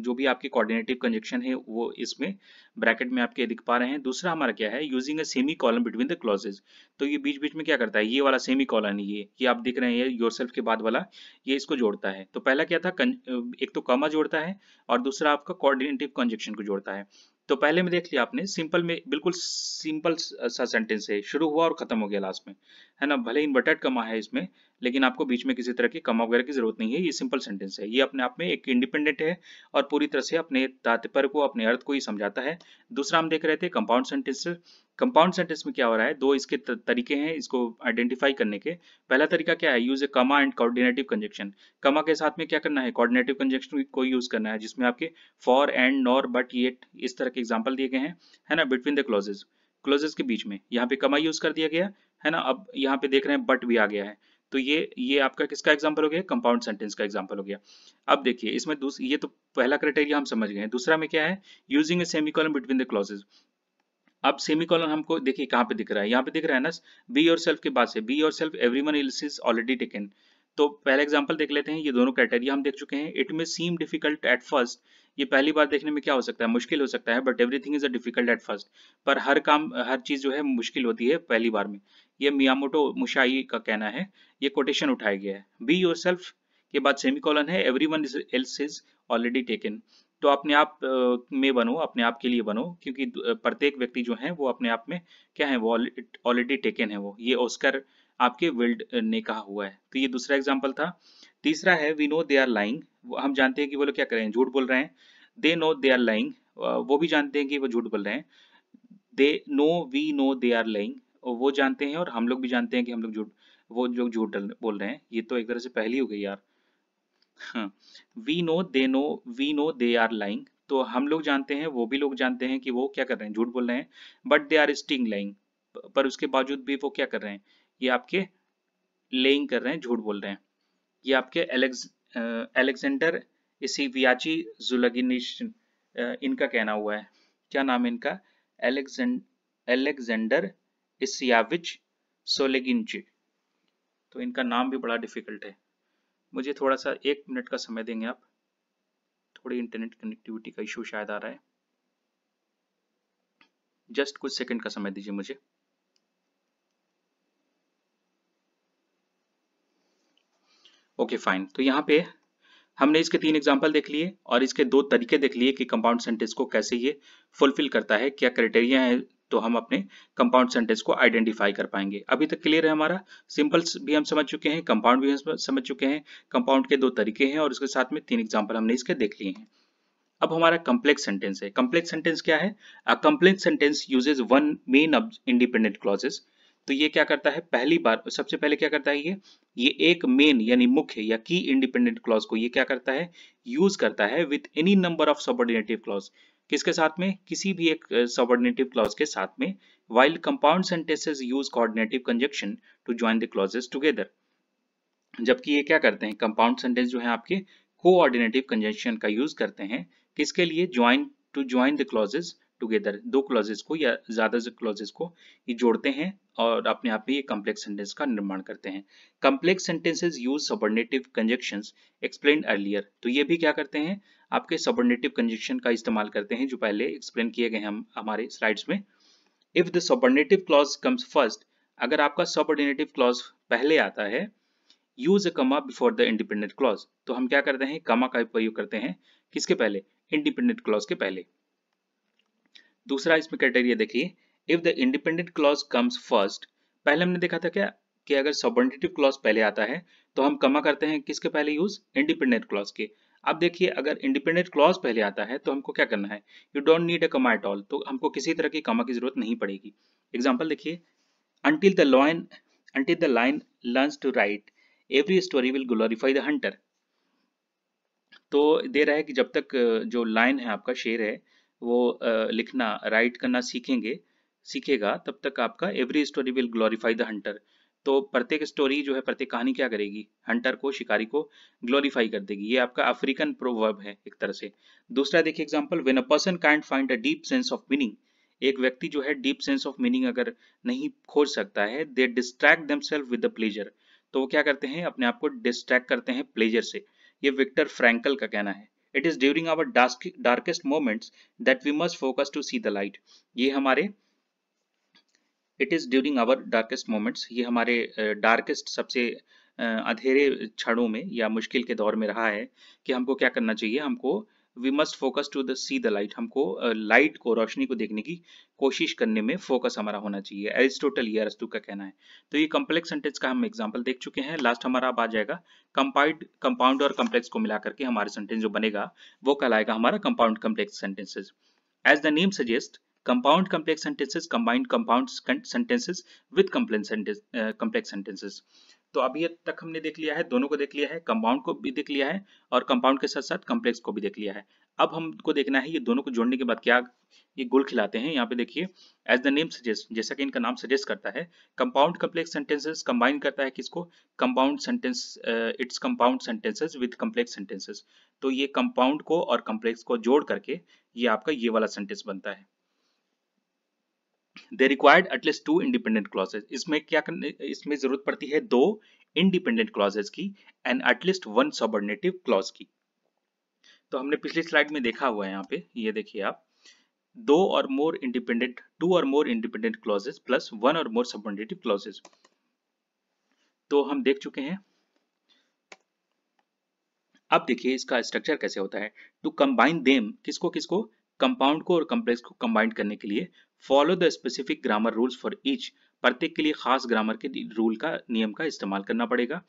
जो भी आपकी कोऑर्डिनेटिव कंजक्शन है वो इसमें ब्रैकेट में आपके दिख पा रहे हैं। दूसरा हमारा क्या है, using a semi colon between the clauses. तो ये बीच बीच में क्या करता है, ये वाला सेमी कॉलन, ये आप दिख रहे हैं, ये योरसेल्फ के बाद वाला, ये इसको जोड़ता है। तो पहला क्या था, एक तो कॉमा जोड़ता है और दूसरा आपका कोऑर्डिनेटिव कंजक्शन को जोड़ता है। तो पहले में देख लिया आपने, सिंपल में बिल्कुल सिंपल सा सेंटेंस है, शुरू हुआ और खत्म हो गया लास्ट में, है ना। भले इन्वर्टेड कमा है इसमें, लेकिन आपको बीच में किसी तरह की कमा वगैरह की जरूरत नहीं है। ये सिंपल सेंटेंस है, ये अपने आप में एक इंडिपेंडेंट है और पूरी तरह से अपने तात्पर्य को, अपने अर्थ को ही समझाता है। दूसरा हम देख रहे थे कंपाउंड सेंटेंस। कंपाउंड सेंटेंस में क्या हो रहा है, दो इसके तरीके हैं इसको आइडेंटिफाई करने के। पहला तरीका क्या है, यूज ए कमा एंड कोऑर्डिनेटिव कंजक्शन। कमा के साथ में क्या करना है, कोऑर्डिनेटिव कंजक्शन को यूज करना है, जिसमें आपके for, and, nor, but, yet इस तरह के एग्जाम्पल दिए गए हैं, है ना, बिटवीन द क्लॉजेज। क्लॉजेज के बीच में यहाँ पे कमा यूज कर दिया गया है ना। अब यहाँ पे देख रहे हैं बट भी आ गया है। तो ये आपका किसका एग्जांपल हो गया, कंपाउंड सेंटेंस का एग्जांपल हो गया। अब देखिए इसमें ये तो पहला क्राइटेरिया हम समझ गए हैं। दूसरा में क्या है, using A semicolon between the clauses. अब सेमीकोलन हमको देखिए कहाँ पे दिख रहा है, यहाँ पे दिख रहा है ना, बी योर सेल्फ के बाद से, be your self everyone else is already taken. तो पहला एग्जांपल देख लेते हैं, ये दोनों क्राइटेरिया हम देख चुके हैं। इट में सीम डिफिकल्ट एट फर्स्ट, ये पहली बार देखने में क्या हो सकता है, मुश्किल हो सकता है, but everything is a difficult at first. पर हर काम, हर चीज जो है मुश्किल होती है पहली बार में। ये मियामोटो मुशाई का कहना है, ये कोटेशन उठाया गया है। बी योर सेल्फ के बाद सेमीकोलन है, everyone else is already taken. तो अपने आप में बनो, अपने आप के लिए बनो, क्योंकि प्रत्येक व्यक्ति जो है वो अपने आप में क्या है, वो ऑलरेडी टेकन है। वो ये ऑस्कर आपके विल्ड ने कहा हुआ है। तो ये दूसरा एग्जांपल था। तीसरा है, we know they are lying. हम जानते हैं कि वो लोग क्या कर रहे हैं, झूठ बोल रहे हैं। They know they are lying, वो भी जानते हैं कि वो झूठ बोल रहे हैं। They know, we know they are lying, वो जानते हैं और हम लोग भी जानते हैं कि हम लोग झूठ, वो लोग झूठ बोल रहे हैं। ये तो एक तरह से पहली हो गई यार। हाँ, we know they know, we know they are lying. तो हम लोग जानते हैं, वो भी लोग जानते हैं कि वो क्या कर रहे हैं, झूठ बोल रहे हैं। But they are still lying, पर उसके बावजूद भी वो क्या कर रहे हैं, ये आपके लेइंग कर रहे हैं, झूठ बोल रहे हैं। ये आपके अलेक्जेंडर इसिवियाची जुलगिनिश इनका कहना हुआ है। क्या नाम है इनका, एलेक्जेंडर इसियाविच सोलेगिनची। तो इनका नाम भी बड़ा डिफिकल्ट है। मुझे थोड़ा सा 1 मिनट का समय देंगे आप, थोड़ी इंटरनेट कनेक्टिविटी का इशू शायद आ रहा है, जस्ट कुछ सेकंड का समय दीजिए मुझे। ओके फाइन, तो यहाँ पे हमने इसके 3 एग्जाम्पल देख लिए और इसके 2 तरीके देख लिए कि कंपाउंड सेंटेंस को कैसे ये फुलफिल करता है, क्या क्राइटेरिया है, तो हम अपने कंपाउंड सेंटेंस को आइडेंटिफाई कर पाएंगे। अभी तक क्लियर है हमारा, सिंपल्स भी हम समझ चुके हैं, कंपाउंड भी हम समझ चुके हैं, कंपाउंड के 2 तरीके हैं और उसके साथ में 3 एग्जाम्पल हमने इसके देख लिए हैं। अब हमारा कम्प्लेक्स सेंटेंस है। कम्प्लेक्स सेंटेंस क्या है? अ complex sentence uses one main independent clauses. तो ये क्या करता है, पहली बार सबसे पहले क्या करता है, ये एक मेन यानी मुख्य या की इंडिपेंडेंट क्लॉज को ये क्या करता है, यूज करता है with any number of subordinative clause. किसके साथ में? किसी भी एक सबऑर्डिनेटिव क्लॉज के साथ में। While compound sentences use coordinative conjunction to join the clauses together. जबकि ये क्या करते हैं, कंपाउंड सेंटेंस जो है आपके कोऑर्डिनेटिव कंजंक्शन का यूज करते हैं किसके लिए, join the clauses together, 2 clauses को या ज्यादा क्लॉजेस को ये जोड़ते हैं और अपने आप में ये कॉम्प्लेक्स सेंटेंस का निर्माण करते हैं। Complex sentences use subordinative conjunctions explained earlier. तो ये भी क्या करते हैं, आपके सबऑर्डिनेटिव कंजंक्शन का इस्तेमाल करते हैं जो पहले एक्सप्लेन किए गए हम हमारे स्लाइड्स में। If the subordinative clause comes first, अगर आपका सबऑर्डिनेटिव क्लॉज पहले आता है, यूज अ कमा बिफोर द इंडिपेंडेंट क्लॉज, तो हम क्या करते हैं, कमा का प्रयोग करते हैं किसके पहले, इंडिपेंडेंट क्लॉज के पहले। दूसरा इसमें क्राइटेरिया देखिए, if the independent clause comes first, पहले हमने देखा था क्या कि अगर सबऑर्डिनेटिव क्लॉज पहले आता है तो हम कमा करते हैं किसके पहले यूज, इंडिपेंडेंट क्लॉज के। अब देखिए अगर इंडिपेंडेंट क्लॉज पहले आता है तो हमको क्या करना है, यू डोंट नीड अ कमा एट ऑल, तो हमको किसी तरह की कमा की जरूरत नहीं पड़ेगी। एग्जाम्पल देखिए, until the lion until the lion learns to write, every story will glorify the hunter। तो दे रहा है कि जब तक जो लाइन है आपका शेर है वो लिखना राइट करना सीखेगा तब तक आपका every story will glorify the Hunter. तो प्रत्येक स्टोरी जो है, प्रत्येक कहानी क्या करेगी, हंटर को, शिकारी को ग्लोरीफाई कर देगी। ये आपका अफ्रीकन प्रोवर्ब है एक तरह से। दूसरा देखिए example, when a person can't find a deep sense of meaning, एक व्यक्ति जो है डीप सेंस ऑफ मीनिंग अगर नहीं खोज सकता है, they distract themselves with the pleasure, तो वो क्या करते हैं, अपने आप को डिस्ट्रैक्ट करते हैं प्लेजर से। ये विक्टर फ्रैंकल का कहना है। It is during our darkest moments that we must focus to see the light. ये हमारे it is during our darkest moments, ये हमारे डार्केस्ट सबसे अंधेरे क्षणों में या मुश्किल के दौर में रहा है कि हमको क्या करना चाहिए, हमको we must focus to the see the light, हमको लाइट को, रोशनी को देखने की कोशिश करने में फोकस हमारा होना चाहिए। एरिस्टोटल या अरस्तु का कहना है। तो ये कॉम्प्लेक्स सेंटेंस का हम एग्जांपल देख चुके हैं। लास्ट हमारा अब आ जाएगा कंपाउंड और कॉम्प्लेक्स को मिला करके हमारा सेंटेंस जो बनेगा वो कहलाएगा हमारा compound complex sentences. As the name suggests, compound complex sentences combine compound sentences with complex sentences। तो अभी तक हमने देख लिया है, दोनों को देख लिया है, कंपाउंड को भी देख लिया है और कंपाउंड के साथ साथ कॉम्प्लेक्स को भी देख लिया है। अब हमको देखना है ये दोनों को जोड़ने के बाद क्या ये गुल खिलाते हैं। यहाँ पे देखिए, एज द नेम सजेस्ट, जैसा कि इनका नाम सजेस्ट करता है, कंपाउंड कॉम्प्लेक्स सेंटेंसेस कंबाइन करता है किसको, compound sentence, its compound sentences with complex sentences. तो ये कंपाउंड को और कॉम्प्लेक्स को जोड़ करके ये आपका ये वाला सेंटेंस बनता है। They required at least 2 independent clauses, इसमें क्या करने, इसमें जरूरत पड़ती है 2 इंडिपेंडेंट क्लॉजेस की एंड एटलीस्ट 1 सबऑर्डिनेटिव क्लॉज की। तो हमने पिछली स्लाइड में देखा हुआ है, यहाँ पे ये देखिए आप, 2 और मोर इंडिपेंडेंट क्लॉजेस प्लस 1 और मोर सबऑर्डिनेटिव क्लॉजेस। तो हम देख चुके हैं। अब देखिए इसका स्ट्रक्चर कैसे होता है। टू कंबाइन देम, किसको किसको, कंपाउंड को और कॉम्प्लेक्स को कंबाइन करने के लिए, follow the specific grammar rules for each, प्रत्येक के लिए खास ग्रामर के रूल का, नियम का इस्तेमाल करना पड़ेगा।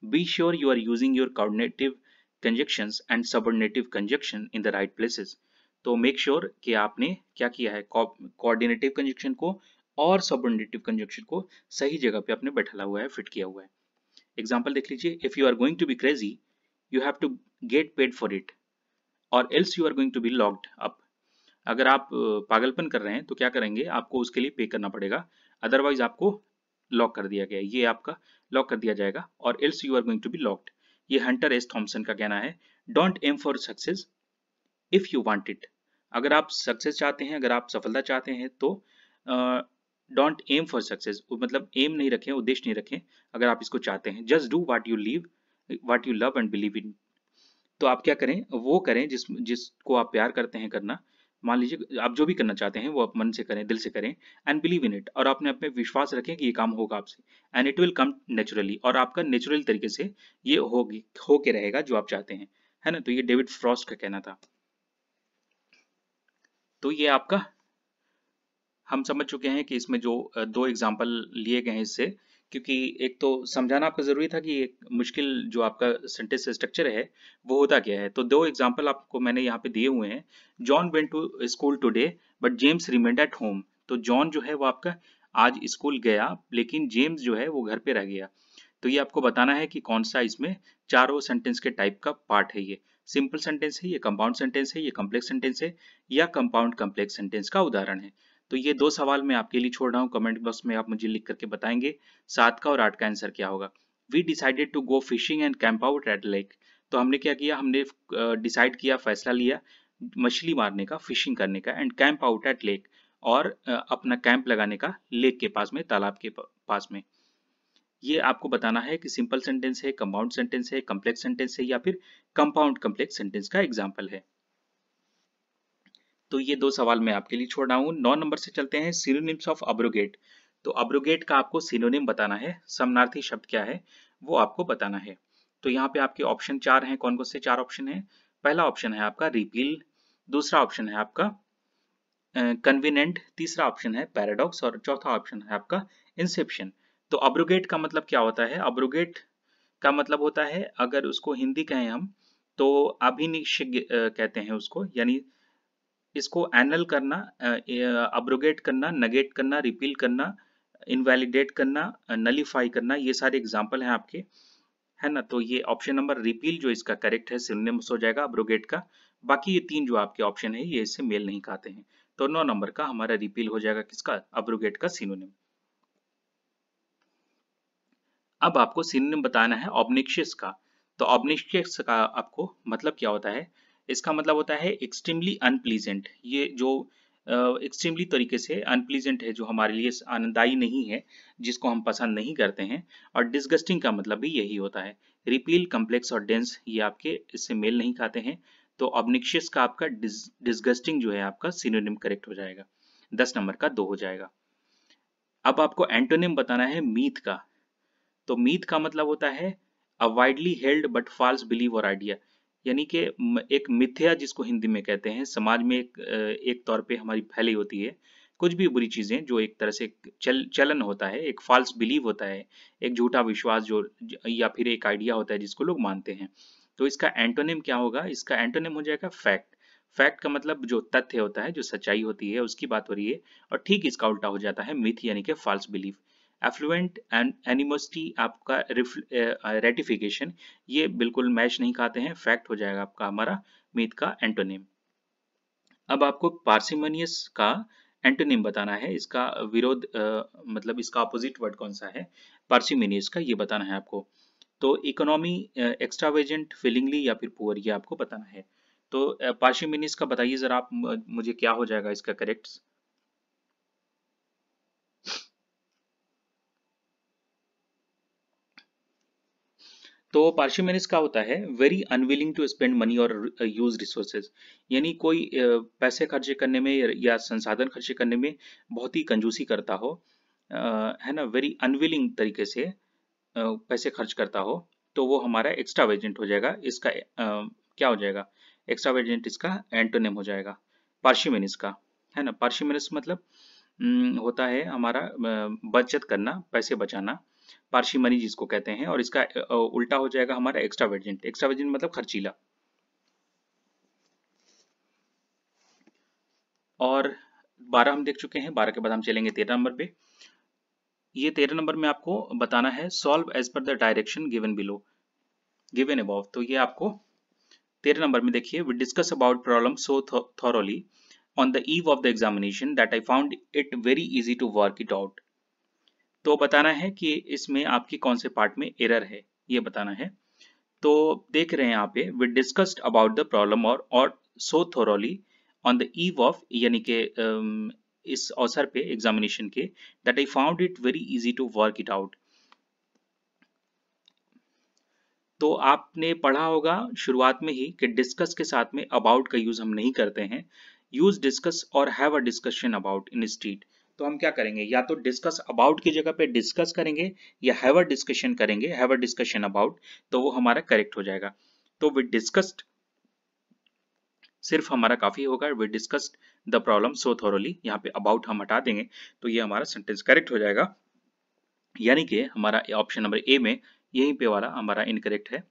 Be sure you are using your coordinative conjunctions and subordinative conjunction in the right places. तो मेक श्योर कि आपने क्या किया है, कोऑर्डिनेटिव कंजक्शन को और सबऑर्डिनेटिव कंजक्शन को सही जगह पे आपने बैठाला हुआ है, फिट किया हुआ है। एग्जाम्पल देख लीजिए, if you are going to be crazy you have to get paid for it or else you are going to be locked up। अगर आप पागलपन कर रहे हैं तो क्या करेंगे, आपको उसके लिए पे करना पड़ेगा, अदरवाइज आपको लॉक कर दिया गया, ये आपका लॉक कर दिया जाएगा, और else you are going to be locked। ये हंटर एस थॉमसन का कहना है। Don't aim for success if you want it, अगर आप सक्सेस चाहते हैं, अगर आप सफलता चाहते हैं तो डोंट एम फॉर सक्सेस, मतलब एम नहीं रखें, उद्देश्य नहीं रखें। अगर आप इसको चाहते हैं, just do what you love and believe in. तो आप क्या करें, वो करें जिसको आप प्यार करते हैं करना। मान लीजिए आप जो भी करना चाहते हैं वो आप मन से करें, दिल से करें, एंड बिलीव इन इट, और आपने अपने विश्वास रखें कि ये काम होगा आपसे, and it will come naturally, और आपका नेचुरल तरीके से ये हो के रहेगा जो आप चाहते हैं, है ना। तो ये डेविड फ्रॉस्ट का कहना था। तो ये आपका हम समझ चुके हैं कि इसमें जो दो एग्जाम्पल लिए गए हैं इससे, क्योंकि एक तो समझाना आपका जरूरी था कि एक मुश्किल जो आपका सेंटेंस स्ट्रक्चर है वो होता क्या है। तो दो एग्जाम्पल आपको मैंने यहाँ पे दिए हुए हैं। John went to school today but James remained at home. तो जॉन जो है वो आपका आज स्कूल गया, लेकिन जेम्स जो है वो घर पे रह गया। तो ये आपको बताना है कि कौन सा इसमें चारों सेंटेंस के टाइप का पार्ट है। ये सिंपल सेंटेंस है, ये कंपाउंड सेंटेंस है, ये कॉम्प्लेक्स सेंटेंस है, या कंपाउंड कॉम्प्लेक्स सेंटेंस का उदाहरण है। तो ये दो सवाल मैं आपके लिए छोड़ रहा हूँ, कमेंट बॉक्स में आप मुझे लिख करके बताएंगे 7 का और 8 का आंसर क्या होगा। We decided to go fishing and camp out at lake. तो हमने क्या किया, हमने डिसाइड किया, फैसला लिया मछली मारने का, फिशिंग करने का, and camp out at lake, और अपना कैंप लगाने का लेक के पास में, तालाब के पास में। ये आपको बताना है कि सिंपल सेंटेंस है, कंपाउंड सेंटेंस है, कॉम्प्लेक्स सेंटेंस है, या फिर कंपाउंड कॉम्प्लेक्स सेंटेंस का एग्जाम्पल है। तो ये दो सवाल मैं आपके लिए छोड़ रहा हूँ। 9 नंबर से चलते हैं, सिनोनिम्स ऑफ अब्रोगेट। तो अब्रोगेट का आपको सिनोनिम बताना है, समानार्थी शब्द क्या है वो आपको बताना है। तो यहाँ पे आपके ऑप्शन 4 हैं। कौन कौन से 4 ऑप्शन हैं? पहला ऑप्शन है आपका रिपील, दूसरा ऑप्शन है आपका कन्वीनिएंट, तीसरा ऑप्शन है पैराडॉक्स, और चौथा ऑप्शन है आपका इंसेप्शन। तो अब्रोगेट का मतलब क्या होता है? अब्रोगेट का मतलब होता है, अगर उसको हिंदी कहें हम तो अभिनिषेध कहते हैं उसको, यानी इसको एनल करना, अब्रोगेट करना, नगेट करना, रिपील करना, इनवैलिडेट करना, नलीफाई करना, ये सारे एग्जाम्पल हैं आपके, है ना। तो ये ऑप्शन नंबर रिपील जो इसका करेक्ट है, सिनोनिम्स हो जाएगा अब्रोगेट का। बाकी ये तीन जो आपके ऑप्शन है ये इससे मेल नहीं खाते हैं। तो 9 नंबर का हमारा रिपील हो जाएगा किसका? अब्रोगेट का सिनोनिम। अब आपको सिनोनिम बताना है ऑब्निशियस का। तो ऑब्निशियस का आपको मतलब क्या होता है? इसका मतलब होता है एक्सट्रीमली अनप्लीजेंट। ये जो एक्सट्रीमली तरीके से अनप्लीजेंट है, जो हमारे लिए आनंददायी नहीं है, जिसको हम पसंद नहीं करते हैं। और डिसगस्टिंग का मतलब भी यही होता है। रिपील, कम्प्लेक्स और डेंस ये आपके इससे मेल नहीं खाते हैं। तो ऑब्निशियस का आपका डिसगस्टिंग जो है आपका सिनोनिम करेक्ट हो जाएगा। 10 नंबर का 2 हो जाएगा। अब आपको एंटोनिम बताना है मीथ का। तो मीथ का मतलब होता है a widely held but false believe or idea, यानी कि एक मिथ्या जिसको हिंदी में कहते हैं, समाज में एक तौर पे हमारी फैली होती है कुछ भी बुरी चीजें, जो एक तरह से चलन होता है, एक फॉल्स बिलीव होता है, एक झूठा विश्वास जो, या फिर एक आइडिया होता है जिसको लोग मानते हैं। तो इसका एंटोनिम क्या होगा? इसका एंटोनिम हो जाएगा फैक्ट। फैक्ट का मतलब जो तथ्य होता है, जो सच्चाई होती है, उसकी बात हो रही है। और ठीक इसका उल्टा हो जाता है मिथ, यानी कि false belief. Affluent and animosity आपका रेटिफिकेशन, ये बिल्कुल मैच नहीं खाते हैं, फैक्ट हो जाएगा आपका हमारा मीथ का एंटोनिम। अब आपको पार्सिमोनियस का एंटोनिम बताना है। इसका विरोध मतलब इसका अपोजिट वर्ड कौन सा है पार्सिमोनियस का, ये बताना है आपको। तो इकोनॉमी, एक्स्ट्रावेजेंट, फिलिंगली, या फिर पुअर, ये आपको बताना है। तो पार्सिमोनियस का बताइए जरा आप मुझे, क्या हो जाएगा इसका करेक्ट? तो पार्शियमेनिस का होता है very unwilling to spend money or use resources, यानी कोई पैसे खर्चे करने में या संसाधन खर्चे करने में बहुत ही कंजूसी करता हो, है ना, वेरी अनविलिंग तरीके से पैसे खर्च करता हो, तो वो हमारा एक्स्ट्रावेजेंट हो जाएगा। इसका क्या हो जाएगा? एक्स्ट्रावेजेंट इसका एंटोनिम हो जाएगा पार्शियमेनिस का, है ना। पार्शियमेनिस मतलब होता है हमारा बचत करना, पैसे बचाना, पार्शिमनी जिसको कहते हैं। और इसका उल्टा हो जाएगा हमारा एक्स्ट्रावेजेंट। एक्स्ट्रावेजेंट मतलब खर्चीला। और 12 हम देख चुके हैं, 12 के बाद हम चलेंगे 13 नंबर पे। ये 13 नंबर में आपको बताना है solve as per the direction given below, given above. तो ये आपको 13 नंबर में देखिए, we discuss about problem so thoroughly on the eve of the examination that I found it very easy to work it out. तो बताना है कि इसमें आपकी कौन से पार्ट में एरर है, ये बताना है। तो देख रहे हैं यहाँ पे, we discussed about the problem और so thoroughly on the eve of, यानी कि इस अवसर पे एग्जामिनेशन के, that I found it very easy to work it out. तो आपने पढ़ा होगा शुरुआत में ही कि डिस्कस के साथ में अबाउट का यूज हम नहीं करते हैं। यूज डिस्कस और have a discussion about instead. तो हम क्या करेंगे, या तो डिस्कस अबाउट की जगह पे डिस्कस करेंगे या हैव अ डिस्कशन करेंगे, हैव अ डिस्कशन अबाउट, तो वो हमारा करेक्ट हो जाएगा। तो विद डिस्कस्ड सिर्फ हमारा काफी होगा, we discussed the problem so thoroughly, यहाँ पे अबाउट हम हटा देंगे तो ये हमारा सेंटेंस करेक्ट हो जाएगा। यानी कि हमारा ऑप्शन नंबर ए में यहीं पे वाला हमारा इनकरेक्ट है।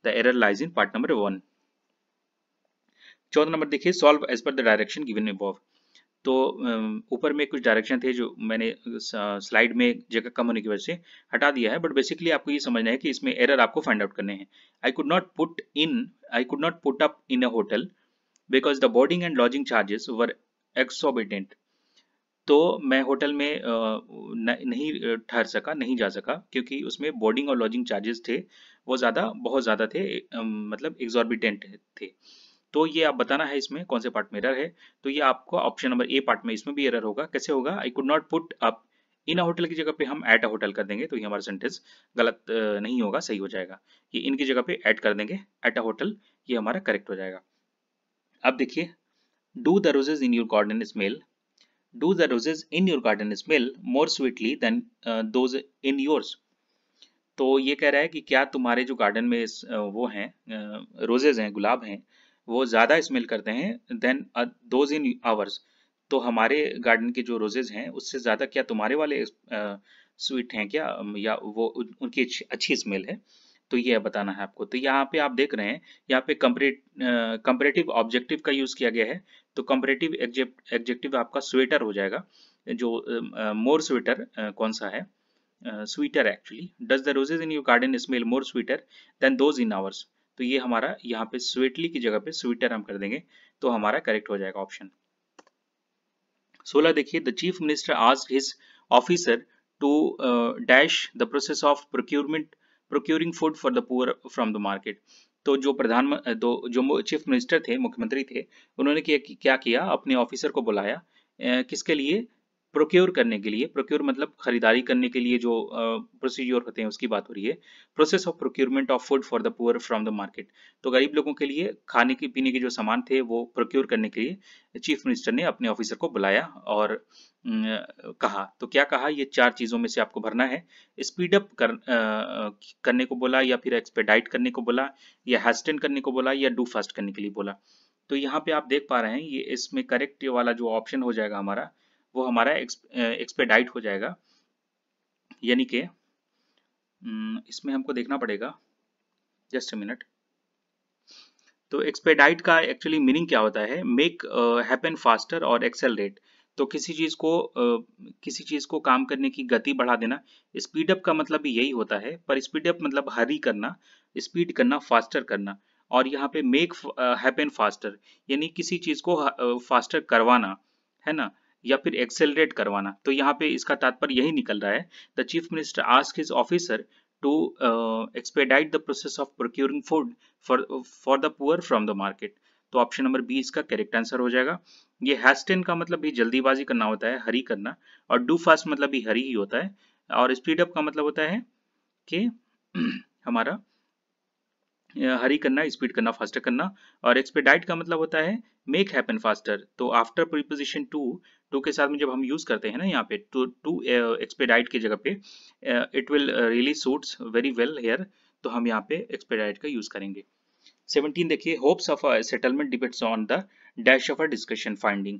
The error lies in part number 1। 14 number देखिए, solve as per the direction given above. तो ऊपर में कुछ डायरेक्शन थे जो मैंने स्लाइड में जगह कम होने की वजह से हटा दिया है, बट बेसिकली आपको ये समझना है कि इसमें एरर आपको फाइंड आउट करने हैं। I could not put up in a hotel because the boarding and lodging charges were exorbitant. तो मैं होटल में नहीं ठहर सका, नहीं जा सका, क्योंकि उसमें बोर्डिंग और लॉजिंग चार्जेस थे वो बहुत ज़्यादा थे, मतलब एग्जॉर्बिटेंट थे। तो ये आप बताना है इसमें कौन से पार्ट में एरर है। तो ये आपको ऑप्शन नंबर ए पार्ट में इसमें भी एरर होगा। कैसे होगा, आई could not put up in a hotel की जगह पे हम एट अ होटल कर देंगे तो ये हमारा सेंटेंस गलत नहीं होगा, सही हो जाएगा। ये इनकी जगह पे ऐड कर देंगे एट अ होटल, ये हमारा करेक्ट हो जाएगा। अब देखिए, do the roses in your garden smell, do the roses in your garden smell more sweetly than those in yours। तो ये कह रहा है कि क्या तुम्हारे जो गार्डन में वो हैं, रोजेज हैं, गुलाब हैं, वो ज़्यादा स्मेल करते हैं देन दोज इन आवर्स। तो हमारे गार्डन के जो रोजेज हैं उससे ज़्यादा क्या तुम्हारे वाले स्वीट हैं क्या, या वो उनकी अच्छी स्मेल है। तो ये बताना है आपको। तो यहाँ पे आप देख रहे हैं, यहाँ पे कंपैरेटिव ऑब्जेक्टिव का यूज़ किया गया है। तो कंपैरेटिव एडजेक्टिव आपका स्वेटर हो जाएगा। जो मोर स्वेटर कौन सा है, sweeter actually. Does the roses in your garden smell more sweeter than those in ours. तो ये हमारा यहाँ पे स्वीटली की जगह पे स्वीटर हम कर देंगे तो हमारा करेक्ट हो जाएगा ऑप्शन। 16 देखिए, the chief minister asked his officer to dash the process of procuring food for the poor from the market. तो जो चीफ मिनिस्टर थे, मुख्यमंत्री थे, उन्होंने क्या किया, अपने ऑफिसर को बुलाया, किसके लिए, प्रोक्योर करने के लिए। प्रोक्योर मतलब खरीदारी करने के लिए जो प्रोसीज्योर होते हैं उसकी बात हो रही है। Process of procurement of food for the poor from the market. तो गरीब लोगों के लिए खाने की पीने के जो सामान थे वो प्रोक्योर करने के लिए चीफ मिनिस्टर ने अपने ऑफिसर को बुलाया और कहा। तो क्या कहा, ये 4 चीज़ों में से आपको भरना है। स्पीड अप करने को बोला, या फिर एक्सपेडाइट करने को बोला, या हैस्टेन करने को बोला, या डू फास्ट करने के लिए बोला। तो यहाँ पे आप देख पा रहे हैं, ये इसमें करेक्ट वाला जो ऑप्शन हो जाएगा हमारा, वो हमारा एक्सपेडाइट हो जाएगा। यानी कि इसमें हमको देखना पड़ेगा, जस्ट अ मिनट। तो एक्सपेडाइट का एक्चुअली मीनिंग क्या होता है, मेक हैपन फास्टर और एक्सेलरेट। तो किसी चीज को काम करने की गति बढ़ा देना। स्पीड अप का मतलब भी यही होता है, पर स्पीड अप मतलब हरी करना, स्पीड करना, फास्टर करना। और यहाँ पे मेक हैपन फास्टर यानी किसी चीज को फास्टर करवाना, है ना, या फिर एक्सेलरेट करवाना। तो यहाँ पे इसका तात्पर्य यही निकल रहा है, the chief minister asked his officer to expedite the process of procuring food for the poor from the market। तो ऑप्शन नंबर बी इसका करेक्ट आंसर हो जाएगा। ये हैस्टेन का मतलब भी जल्दीबाजी करना होता है, हरी करना, और डू फास्ट मतलब भी हरी ही होता है, और स्पीड अप का मतलब होता है कि हमारा हरी करना, स्पीड करना, फास्टर करना, और एक्सपेडाइट का मतलब होता है मेक हैपन फास्टर। तो आफ्टर प्रीपोजिशन टू के साथ में जब हम यूज करते हैं ना यहाँ पे टू एक्सपेडाइट की जगह पे, it will really suits very well hair. तो हम यहाँ पे एक्सपेडाइट का यूज करेंगे। 17 देखिए, hopes of a settlement depends on the dash of a discussion finding.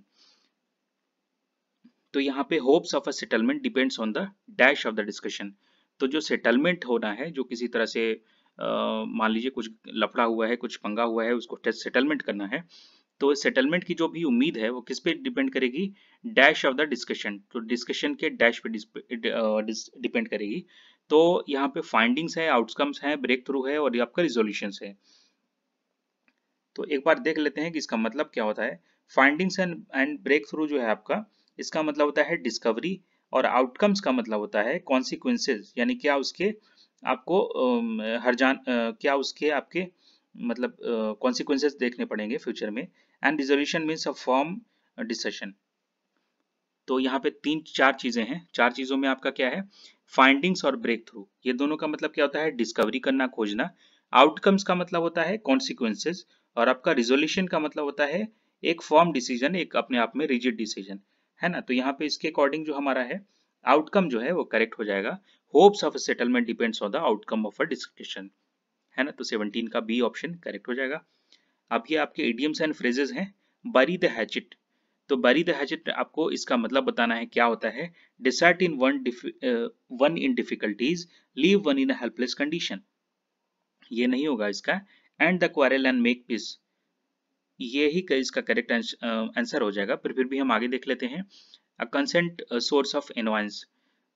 तो यहाँ पे hopes of a settlement depends on the dash of the discussion. तो जो सेटलमेंट होना है, जो किसी तरह से मान लीजिए कुछ लफड़ा हुआ है, कुछ पंगा हुआ है, उसको सेटलमेंट करना है, तो सेटलमेंट की जो भी उम्मीद है वो किस पे डिपेंड करेगी, डैश ऑफ द डिस्कशन। तो डिस्कशन के डैश पे डिपेंड करेगी। तो यहाँ पे फाइंडिंग्स है, आउटकम्स है, ब्रेक थ्रू है, और आपका रिजोल्यूशंस है। तो एक बार देख लेते हैं कि इसका मतलब क्या होता है। फाइंडिंग्स एंड ब्रेक थ्रू जो है आपका, इसका मतलब होता है डिस्कवरी, और आउटकम्स का मतलब होता है कॉन्सिक्वेंसेज, यानी क्या उसके आपको क्या उसके आपके मतलब कॉन्सिक्वेंसेज देखने पड़ेंगे फ्यूचर में। And resolution means a form decision. तो यहाँ पे चार चीजें हैं, चार चीजों में आपका क्या है, फाइंडिंग्स और ब्रेक थ्रू, ये दोनों का मतलब क्या होता है, डिस्कवरी करना, खोजना। आउटकम्स का मतलब होता है कॉन्सिक्वेंसेज, और आपका रिजोल्यूशन का मतलब होता है एक फॉर्म डिसीजन, एक अपने आप में रिजिड डिसीजन, है ना। तो यहाँ पे इसके अकॉर्डिंग जो हमारा है आउटकम जो है वो करेक्ट हो जाएगा। Hopes of settlement depends on the outcome of a discussion, है ना। तो 17 का बी ऑप्शन करेक्ट हो जाएगा। अब ये आपके इडियम्स एंड फ्रेजेस हैं। बरी द हैचेट, तो बरी द हैचेट आपको इसका मतलब बताना है क्या होता है। Dessert in one in difficulties, leave one in a helpless condition, ये नहीं होगा इसका। And the quarrel and make piece, ये ही इसका करेक्ट आंसर हो जाएगा। फिर भी हम आगे देख लेते हैं। A constant source of annoyance,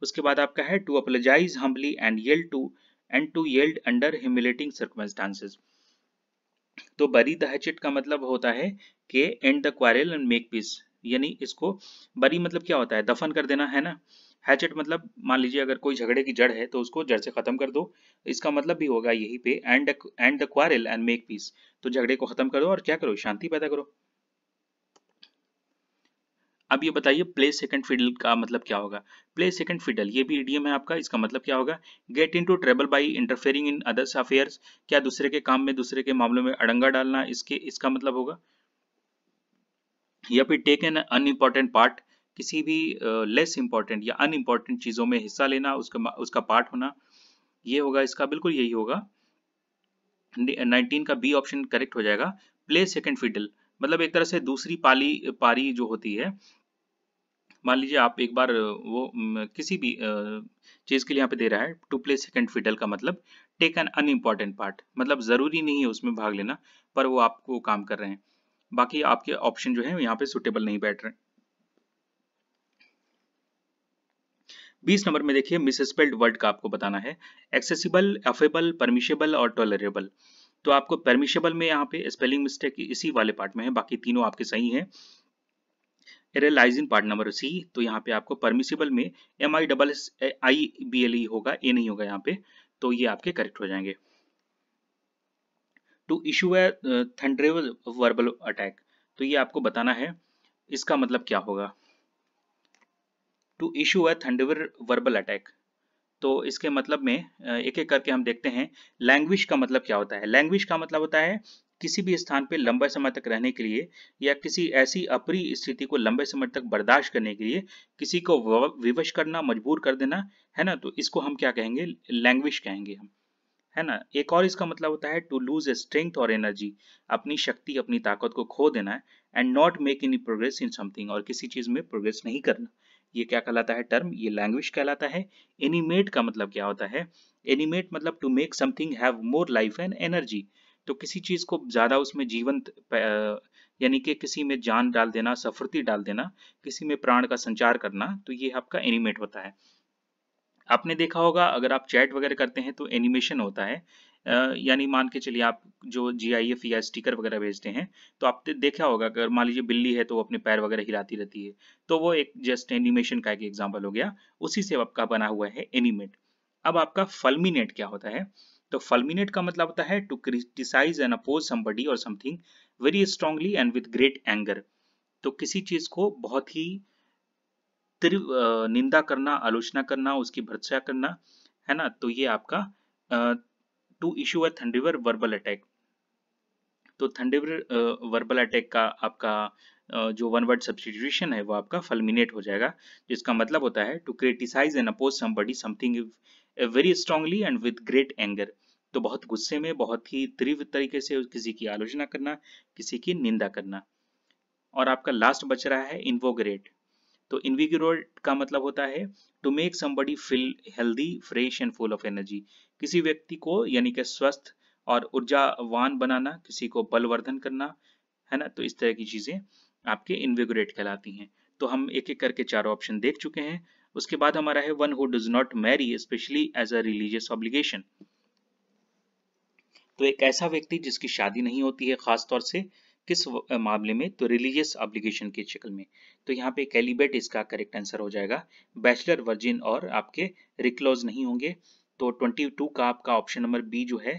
उसके बाद आपका है to apologise humbly and to yield under humiliating circumstances. तो बरी द हैचेट का मतलब होता है कि end the quarrel and make peace, यानी इसको बरी मतलब क्या होता है, दफन कर देना, है ना। हैचेट मतलब मान लीजिए अगर कोई झगड़े की जड़ है तो उसको जड़ से खत्म कर दो, इसका मतलब भी होगा यही पे and the quarrel and make piece, तो झगड़े को खत्म करो और क्या करो, शांति पैदा करो। अब ये बताइए प्ले सेकंड फिडल का मतलब क्या होगा। प्ले सेकंड फिडल ये भी इडियम है आपका, इसका मतलब क्या होगा, get into trouble by interfering in others affairs, क्या दूसरे के काम में, दूसरे के मामलों में अड़ंगा डालना, इसका मतलब होगा। या फिर टेक एन अनइम्पॉर्टेंट पार्ट, किसी भी लेस इंपॉर्टेंट या अनइम्पॉर्टेंट चीजों में हिस्सा लेना, उसका पार्ट होना, ये होगा इसका, बिल्कुल यही होगा। 19 का बी ऑप्शन करेक्ट हो जाएगा। प्ले सेकंड फिडल मतलब एक तरह से दूसरी पारी जो होती है, मान लीजिए आप एक बार किसी भी चीज के लिए यहाँ पे दे रहा है टू प्ले सेकंड फिडल का मतलब टेक एन अनइम्पॉर्टेंट पार्ट, मतलब जरूरी नहीं है उसमें भाग लेना, पर वो आपको काम कर रहे हैं। बाकी आपके ऑप्शन जो है यहाँ पे सुटेबल नहीं बैठ रहे। 20 नंबर में देखिए मिसस्पेल्ड वर्ड का आपको बताना है। एक्सेसिबल, अफेबल, परमिशेबल और टॉलरेबल। तो आपको परमिशेबल में यहाँ पे स्पेलिंग मिस्टेक इसी वाले पार्ट में है, बाकी तीनों आपके सही हैं। एरलाइजिन पार्ट नंबर सी, तो यहाँ पे आपको परमिसिबल में MISSIBLE होगा, ए नहीं होगा यहाँ पे, तो ये आपके करेक्ट हो जाएंगे। To issue a thunderable verbal attack, तो ये आपको बताना है इसका मतलब क्या होगा। To issue a thunderable verbal attack, तो इसके मतलब में एक एक करके हम देखते हैं। लैंग्वेज का मतलब क्या होता है। लैंग्वेज का मतलब होता है किसी भी स्थान पे लंबे समय तक रहने के लिए या किसी ऐसी अप्रिय स्थिति को लंबे समय तक बर्दाश्त करने के लिए किसी को विवश करना, मजबूर कर देना, है ना। तो इसको हम क्या कहेंगे, लैंग्वेज कहेंगे हम, है ना। एक और इसका मतलब होता है टू लूज स्ट्रेंथ और एनर्जी, अपनी शक्ति, अपनी ताकत को खो देना है। And not make any progress in something, और किसी चीज में प्रोग्रेस नहीं करना, ये क्या कहलाता है टर्म, ये लैंग्वेज कहलाता है। एनिमेट का मतलब क्या होता है, एनिमेट मतलब to make something have more life and energy, तो किसी चीज को ज्यादा उसमें जीवंत यानी कि किसी में जान डाल देना, सफुर्ती डाल देना, किसी में प्राण का संचार करना, तो ये आपका एनिमेट होता है। आपने देखा होगा अगर आप चैट वगैरह करते हैं तो एनिमेशन होता है, यानी मान के चलिए आप जो GIF या स्टिकर वगैरह भेजते हैं, तो आपने देखा होगा अगर मान लीजिए बिल्ली है तो वो अपने पैर वगैरह हिलाती रहती है, तो वो एक जस्ट एनिमेशन का एक एग्जांपल हो गया, उसी से आपका बना हुआ है एनिमेट। अब आपका फल्मिनेट क्या होता है, तो फल्मिनेट का मतलब होता है to criticise and oppose somebody or something very strongly and with great anger, तो किसी चीज को बहुत ही निंदा करना, आलोचना करना, उसकी भर्त्सना करना, है ना। तो ये आपका to issue a thunderbird verbal attack, तो थंडरबर्ड वर्बल अटैक का आपका जो वन वर्ड सब्स्टिट्यूशन है वो आपका फल्मिनेट हो जाएगा, जिसका मतलब होता है to criticise and oppose somebody something very strongly and with great anger, तो बहुत गुस्से में, बहुत ही तीव्र तरीके से किसी की आलोचना करना, किसी की निंदा करना। और आपका लास्ट बच रहा है इन्वोगरेट, तो इनविगोरेट का मतलब होता है to make somebody feel healthy, fresh and full of energy, किसी व्यक्ति को यानी कि स्वस्थ और ऊर्जावान बनाना, किसी को बलवर्धन करना, है ना। तो इस तरह की चीजें आपके इनविगोरेट कहलाती हैं। तो हम एक एक करके चारों ऑप्शन देख चुके हैं। उसके बाद हमारा है one who does not marry specially as a religious obligation, तो एक ऐसा व्यक्ति जिसकी शादी नहीं होती है खास तौर से किस मामले में, तो रिलीजियस ऑब्लिगेशन की शक्ल में। तो यहाँ पे कैलिबेट इसका करेक्ट आंसर हो जाएगा। बैचलर, वर्जिन और आपके रिक्लोज नहीं होंगे। तो 22 का आपका ऑप्शन नंबर बी जो है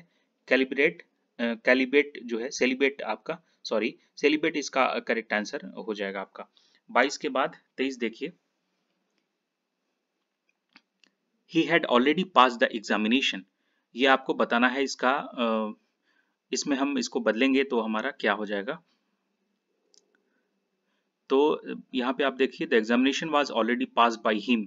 कैलिब्रेट, कैलिबेट जो है सेलिब्रेट आपका सॉरी सेलिब्रेट इसका करेक्ट आंसर हो जाएगा आपका। 22 के बाद 23 देखिए, he had already pass the examination. ये आपको बताना है इसका इसमें हम इसको बदलेंगे तो हमारा क्या हो जाएगा। तो यहाँ पे आप देखिए, the examination was already pass by him,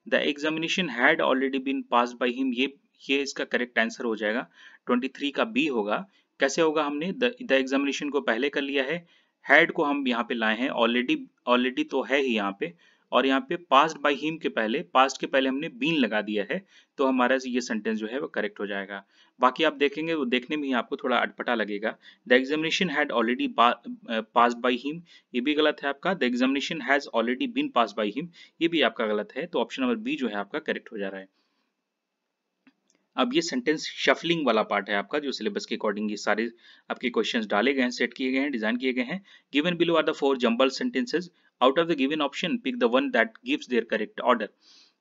the examination had already been pass by him, ये इसका करेक्ट आंसर हो जाएगा। 23 का बी होगा। कैसे होगा, हमने द एग्जामिनेशन को पहले कर लिया है, हैड को हम यहाँ पे लाए हैं, ऑलरेडी ऑलरेडी तो है ही यहाँ पे, और यहाँ पे पास्ड बाय हिम के पहले, पास्ट के पहले हमने बीन लगा दिया है, तो हमारा ये सेंटेंस जो है वो करेक्ट हो जाएगा। बाकी आप देखेंगे वो देखने में ही आपको थोड़ा अटपटा लगेगा। The examination had already passed by him, ये भी गलत है आपका। The examination has already been passed by him, ये भी आपका गलत है। तो ऑप्शन नंबर बी जो है आपका करेक्ट हो जा रहा है। अब ये सेंटेंस शफलिंग वाला पार्ट है आपका, जो सिलेबस के अकॉर्डिंग ये सारे आपके क्वेश्चंस डाले गए हैं, सेट किए गए हैं, डिजाइन किए गए हैं। Given below are the 4 jumble sentences, out of the given option pick the one that gives their correct order.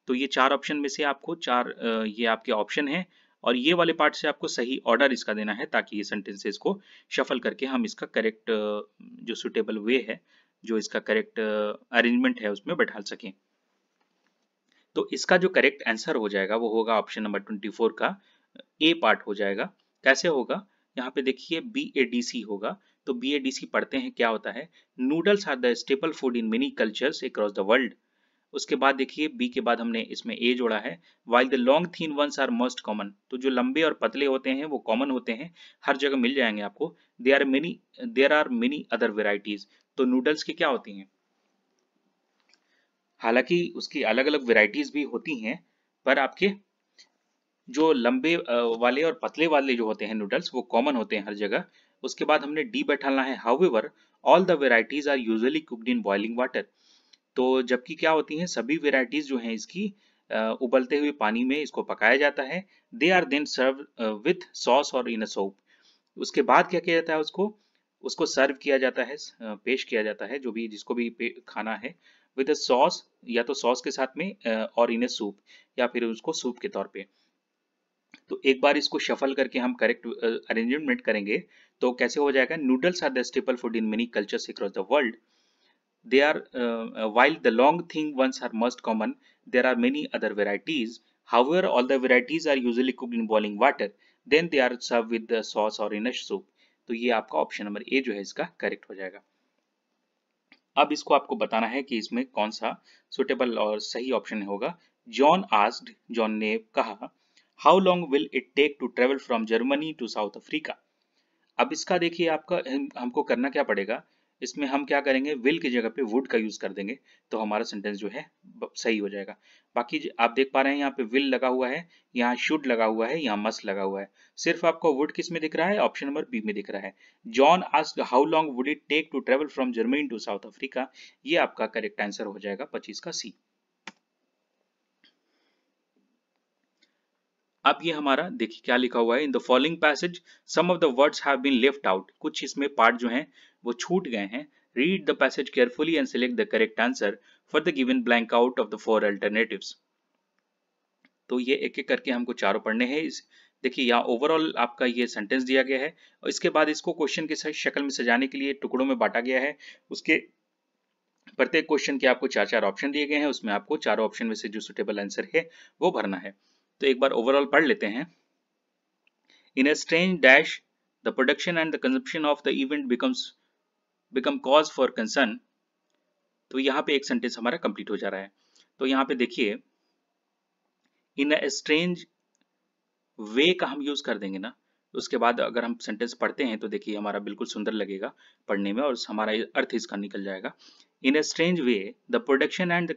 तो ये 4 ऑप्शन में से आपको 4 ये आपके ऑप्शन है, और ये वाले पार्ट से आपको सही ऑर्डर इसका देना है, ताकि ये सेंटेंसेस को शफल करके हम इसका करेक्ट जो सुटेबल वे है, जो इसका करेक्ट अरेंजमेंट है उसमें बैठा सकें। तो इसका जो करेक्ट आंसर हो जाएगा वो होगा ऑप्शन नंबर 24 का ए पार्ट हो जाएगा। कैसे होगा, यहाँ पे देखिए BADC होगा। तो BADC पढ़ते हैं क्या होता है, noodles are the staple food in many cultures across the world. उसके बाद देखिए बी के बाद हमने इसमें ए जोड़ा है, while the long thin ones are most common. तो जो लंबे और पतले होते हैं वो कॉमन होते हैं, हर जगह मिल जाएंगे आपको। There are many other varieties. तो नूडल्स की क्या होती हैं, हालांकि उसकी अलग अलग वेराइटीज भी होती हैं, पर आपके जो लंबे वाले और पतले वाले जो होते हैं नूडल्स वो कॉमन होते हैं हर जगह। उसके बाद हमने डी बैठाना है, however all the varieties are usually cooked in boiling water. तो जबकि क्या होती हैं, सभी वेराइटीज जो हैं इसकी उबलते हुए पानी में इसको पकाया जाता है। They are then serve with sauce or in a soup. उसके बाद क्या किया जाता है, उसको उसको सर्व किया जाता है, पेश किया जाता है, जो भी जिसको भी खाना है, विद अ सॉस, या तो सॉस के साथ में और इन अ सूप, या फिर उसको सूप के तौर पे। तो एक बार इसको शफल करके हम करेक्ट अरेंजमेंट करेंगे तो कैसे हो जाएगा, noodles are the staple food in many cultures across the world. They are while the long thin ones are most common, there are many other varieties. However, all the varieties are usually cooked in boiling water. Then they are served with the sauce or in a soup. तो ये आपका option number A जो है इसका correct हो जाएगा। अब इसको आपको बताना है कि इसमें कौन सा सुटेबल और सही ऑप्शन होगा। जॉन आस्क्ड, जॉन ने कहा, how long will it take to travel from Germany to South Africa. अब इसका देखिए आपका हमको करना क्या पड़ेगा, इसमें हम क्या करेंगे, विल की जगह पे वुड का यूज कर देंगे, तो हमारा सेंटेंस जो है सही हो जाएगा। बाकी आप देख पा रहे हैं यहाँ पे विल लगा हुआ है, यहाँ शुड लगा हुआ है, यहाँ मस्ट लगा हुआ है, सिर्फ आपको वुड किस में दिख रहा है, ऑप्शन नंबर बी में दिख रहा है। John asked how long would it take to travel from Germany to South Africa, ये आपका करेक्ट आंसर हो जाएगा 25 का सी। अब ये हमारा देखिए क्या लिखा हुआ है, in the following passage some of the words have been left out, कुछ इसमें पार्ट जो हैं वो छूट गए हैं। Read the passage carefully and select the correct answer for the given blank out of the 4 alternatives. तो ये एक एक करके हमको चारों पढ़ने हैं। इस देखिए यहाँ ओवरऑल आपका ये सेंटेंस दिया गया है, और इसके बाद इसको क्वेश्चन के शक्ल में सजाने के लिए टुकड़ों में बांटा गया है। उसके प्रत्येक क्वेश्चन के आपको 4-4 ऑप्शन दिए गए हैं, उसमें आपको चारों ऑप्शन में से जो सुटेबल आंसर है वो भरना है। तो एक बार ओवरऑल पढ़ लेते हैं। In a strange dash, the production and the consumption of the event become cause for concern। तो यहाँ पे एक सेंटेंस हमारा कंप्लीट हो जा रहा है। तो यहाँ पे देखिए, इन अ स्ट्रेंज वे का हम यूज कर देंगे ना, उसके बाद अगर हम सेंटेंस पढ़ते हैं तो देखिए हमारा बिल्कुल सुंदर लगेगा पढ़ने में, और हमारा अर्थ इसका निकल जाएगा। In a strange way the production and the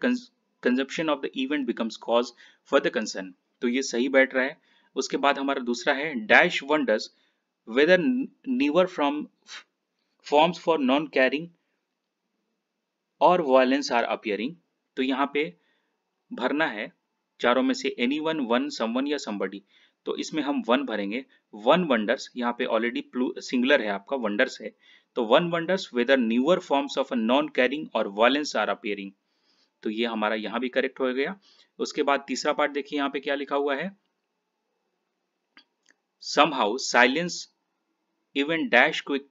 consumption of the event becomes cause for the concern. तो ये सही बैठ रहा है। उसके बाद हमारा दूसरा है, dash wonders whether never from forms for non carrying और violence are appearing। तो यहाँ पे भरना है चारों में से anyone, one, someone या somebody। तो इसमें हम वन भरेंगे। वन वंडर्स, यहाँ पे ऑलरेडी सिंगुलर है आपका, वंडर्स है, तो one wonders whether newer forms of a non caring or violence are appearing. तो ये हमारा यहाँ भी करेक्ट हो गया। उसके बाद तीसरा पार्ट देखिए यहाँ पे क्या लिखा हुआ है, somehow silence even dash quick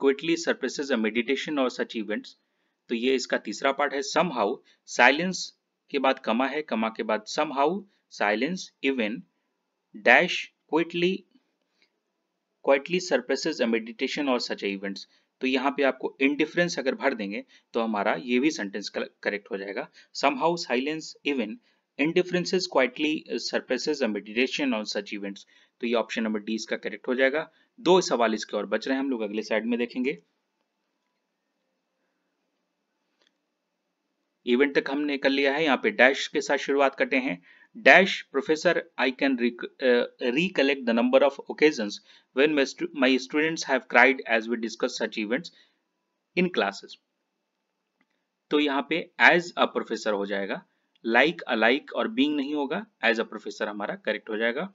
quickly suppresses a meditation or such events, तो ये इसका तीसरा पार्ट है। समहाउ, साइलेंस के बाद कमा है, कमा के बाद somehow silence even dash quietly suppresses a meditation or such events. तो यहाँ पे आपको इनडिफरेंस अगर भर देंगे तो हमारा ये भी सेंटेंस करेक्ट हो जाएगा। Somehow silence even indifferences quietly suppresses a meditation or such events. तो ये ऑप्शन नंबर डी इसका करेक्ट हो जाएगा। 2 सवाल इसके और बच रहे हैं, हम लोग अगले साइड में देखेंगे। इवेंट तक हमने कर लिया है, यहाँ पे डैश के साथ शुरुआत करते हैं। Dash professor I can recollect the number of occasions when my students have cried as we discuss such events in classes। तो यहाँ पे एज अ प्रोफेसर हो जाएगा, लाइक अलाइक और बीइंग नहीं होगा, एज अ प्रोफेसर हमारा करेक्ट हो जाएगा।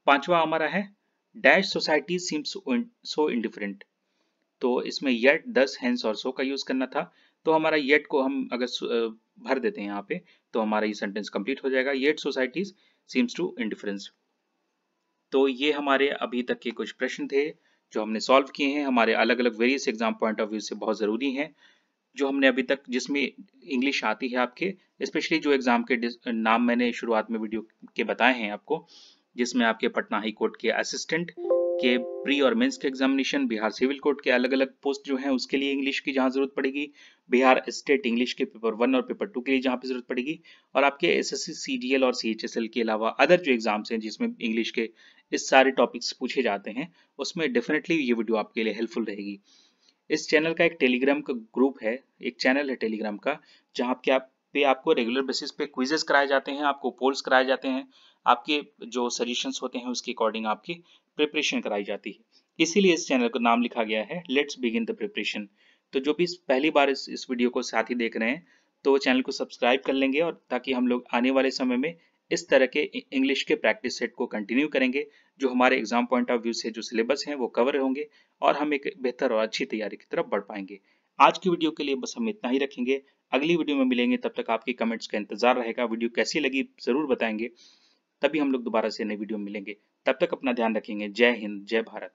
पांचवा हमारा है dash society seems so indifferent, तो इसमें येट, दस, हेंस और सो का यूज करना था। तो हमारा येट को हम अगर भर देते हैं यहाँ पे तो हमारा ये सेंटेंस कंप्लीट हो जाएगा। Yet societies seems to indifference. तो ये हमारे अभी तक के कुछ प्रश्न थे जो हमने सॉल्व किए हैं, हमारे अलग अलग various exam point of view से बहुत जरूरी हैं, जो हमने अभी तक, जिसमें इंग्लिश आती है आपके, स्पेशली जो एग्जाम के नाम मैंने शुरुआत में वीडियो के बताए हैं आपको, जिसमें आपके पटना हाई कोर्ट के असिस्टेंट के प्री और मेंस के एग्जामिनेशन, बिहार सिविल कोर्ट के अलग अलग पोस्ट जो हैं उसके लिए इंग्लिश की जहां जरूरत पड़ेगी, बिहार स्टेट इंग्लिश के पेपर 1 और पेपर 2 के लिए जहां पे जरूरत पड़ेगी, और आपके एसएससी सीजीएल और सीएचएसएल के अलावा अदर जो एग्जाम्स हैं जिसमें इंग्लिश के इस सारे टॉपिक्स पूछे जाते हैं, उसमें डेफिनेटली ये वीडियो आपके लिए हेल्पफुल रहेगी। इस चैनल का एक टेलीग्राम का ग्रुप है, एक चैनल है टेलीग्राम का, जहां पे आपको रेगुलर बेसिस पे क्विजेस कराए जाते हैं, आपको पोल्स कराए जाते हैं, आपके जो सजेशंस होते हैं उसके अकॉर्डिंग आपकी प्रिपरेशन कराई जाती है। इसीलिए इस चैनल का नाम लिखा गया है लेट्स बिगिन द प्रिपरेशन। तो जो भी पहली बार इस वीडियो को साथ ही देख रहे हैं तो चैनल को सब्सक्राइब कर लेंगे, और ताकि हम लोग आने वाले समय में इस तरह के इंग्लिश के प्रैक्टिस सेट को कंटिन्यू करेंगे, जो हमारे एग्जाम पॉइंट ऑफ व्यू से जो सिलेबस हैं वो कवर होंगे और हम एक बेहतर और अच्छी तैयारी की तरफ बढ़ पाएंगे। आज की वीडियो के लिए बस हम इतना ही रखेंगे, अगली वीडियो में मिलेंगे, तब तक आपके कमेंट्स का इंतजार रहेगा। वीडियो कैसी लगी जरूर बताएंगे, तभी हम लोग दोबारा से नई वीडियो में मिलेंगे। तब तक अपना ध्यान रखेंगे। जय हिंद, जय भारत।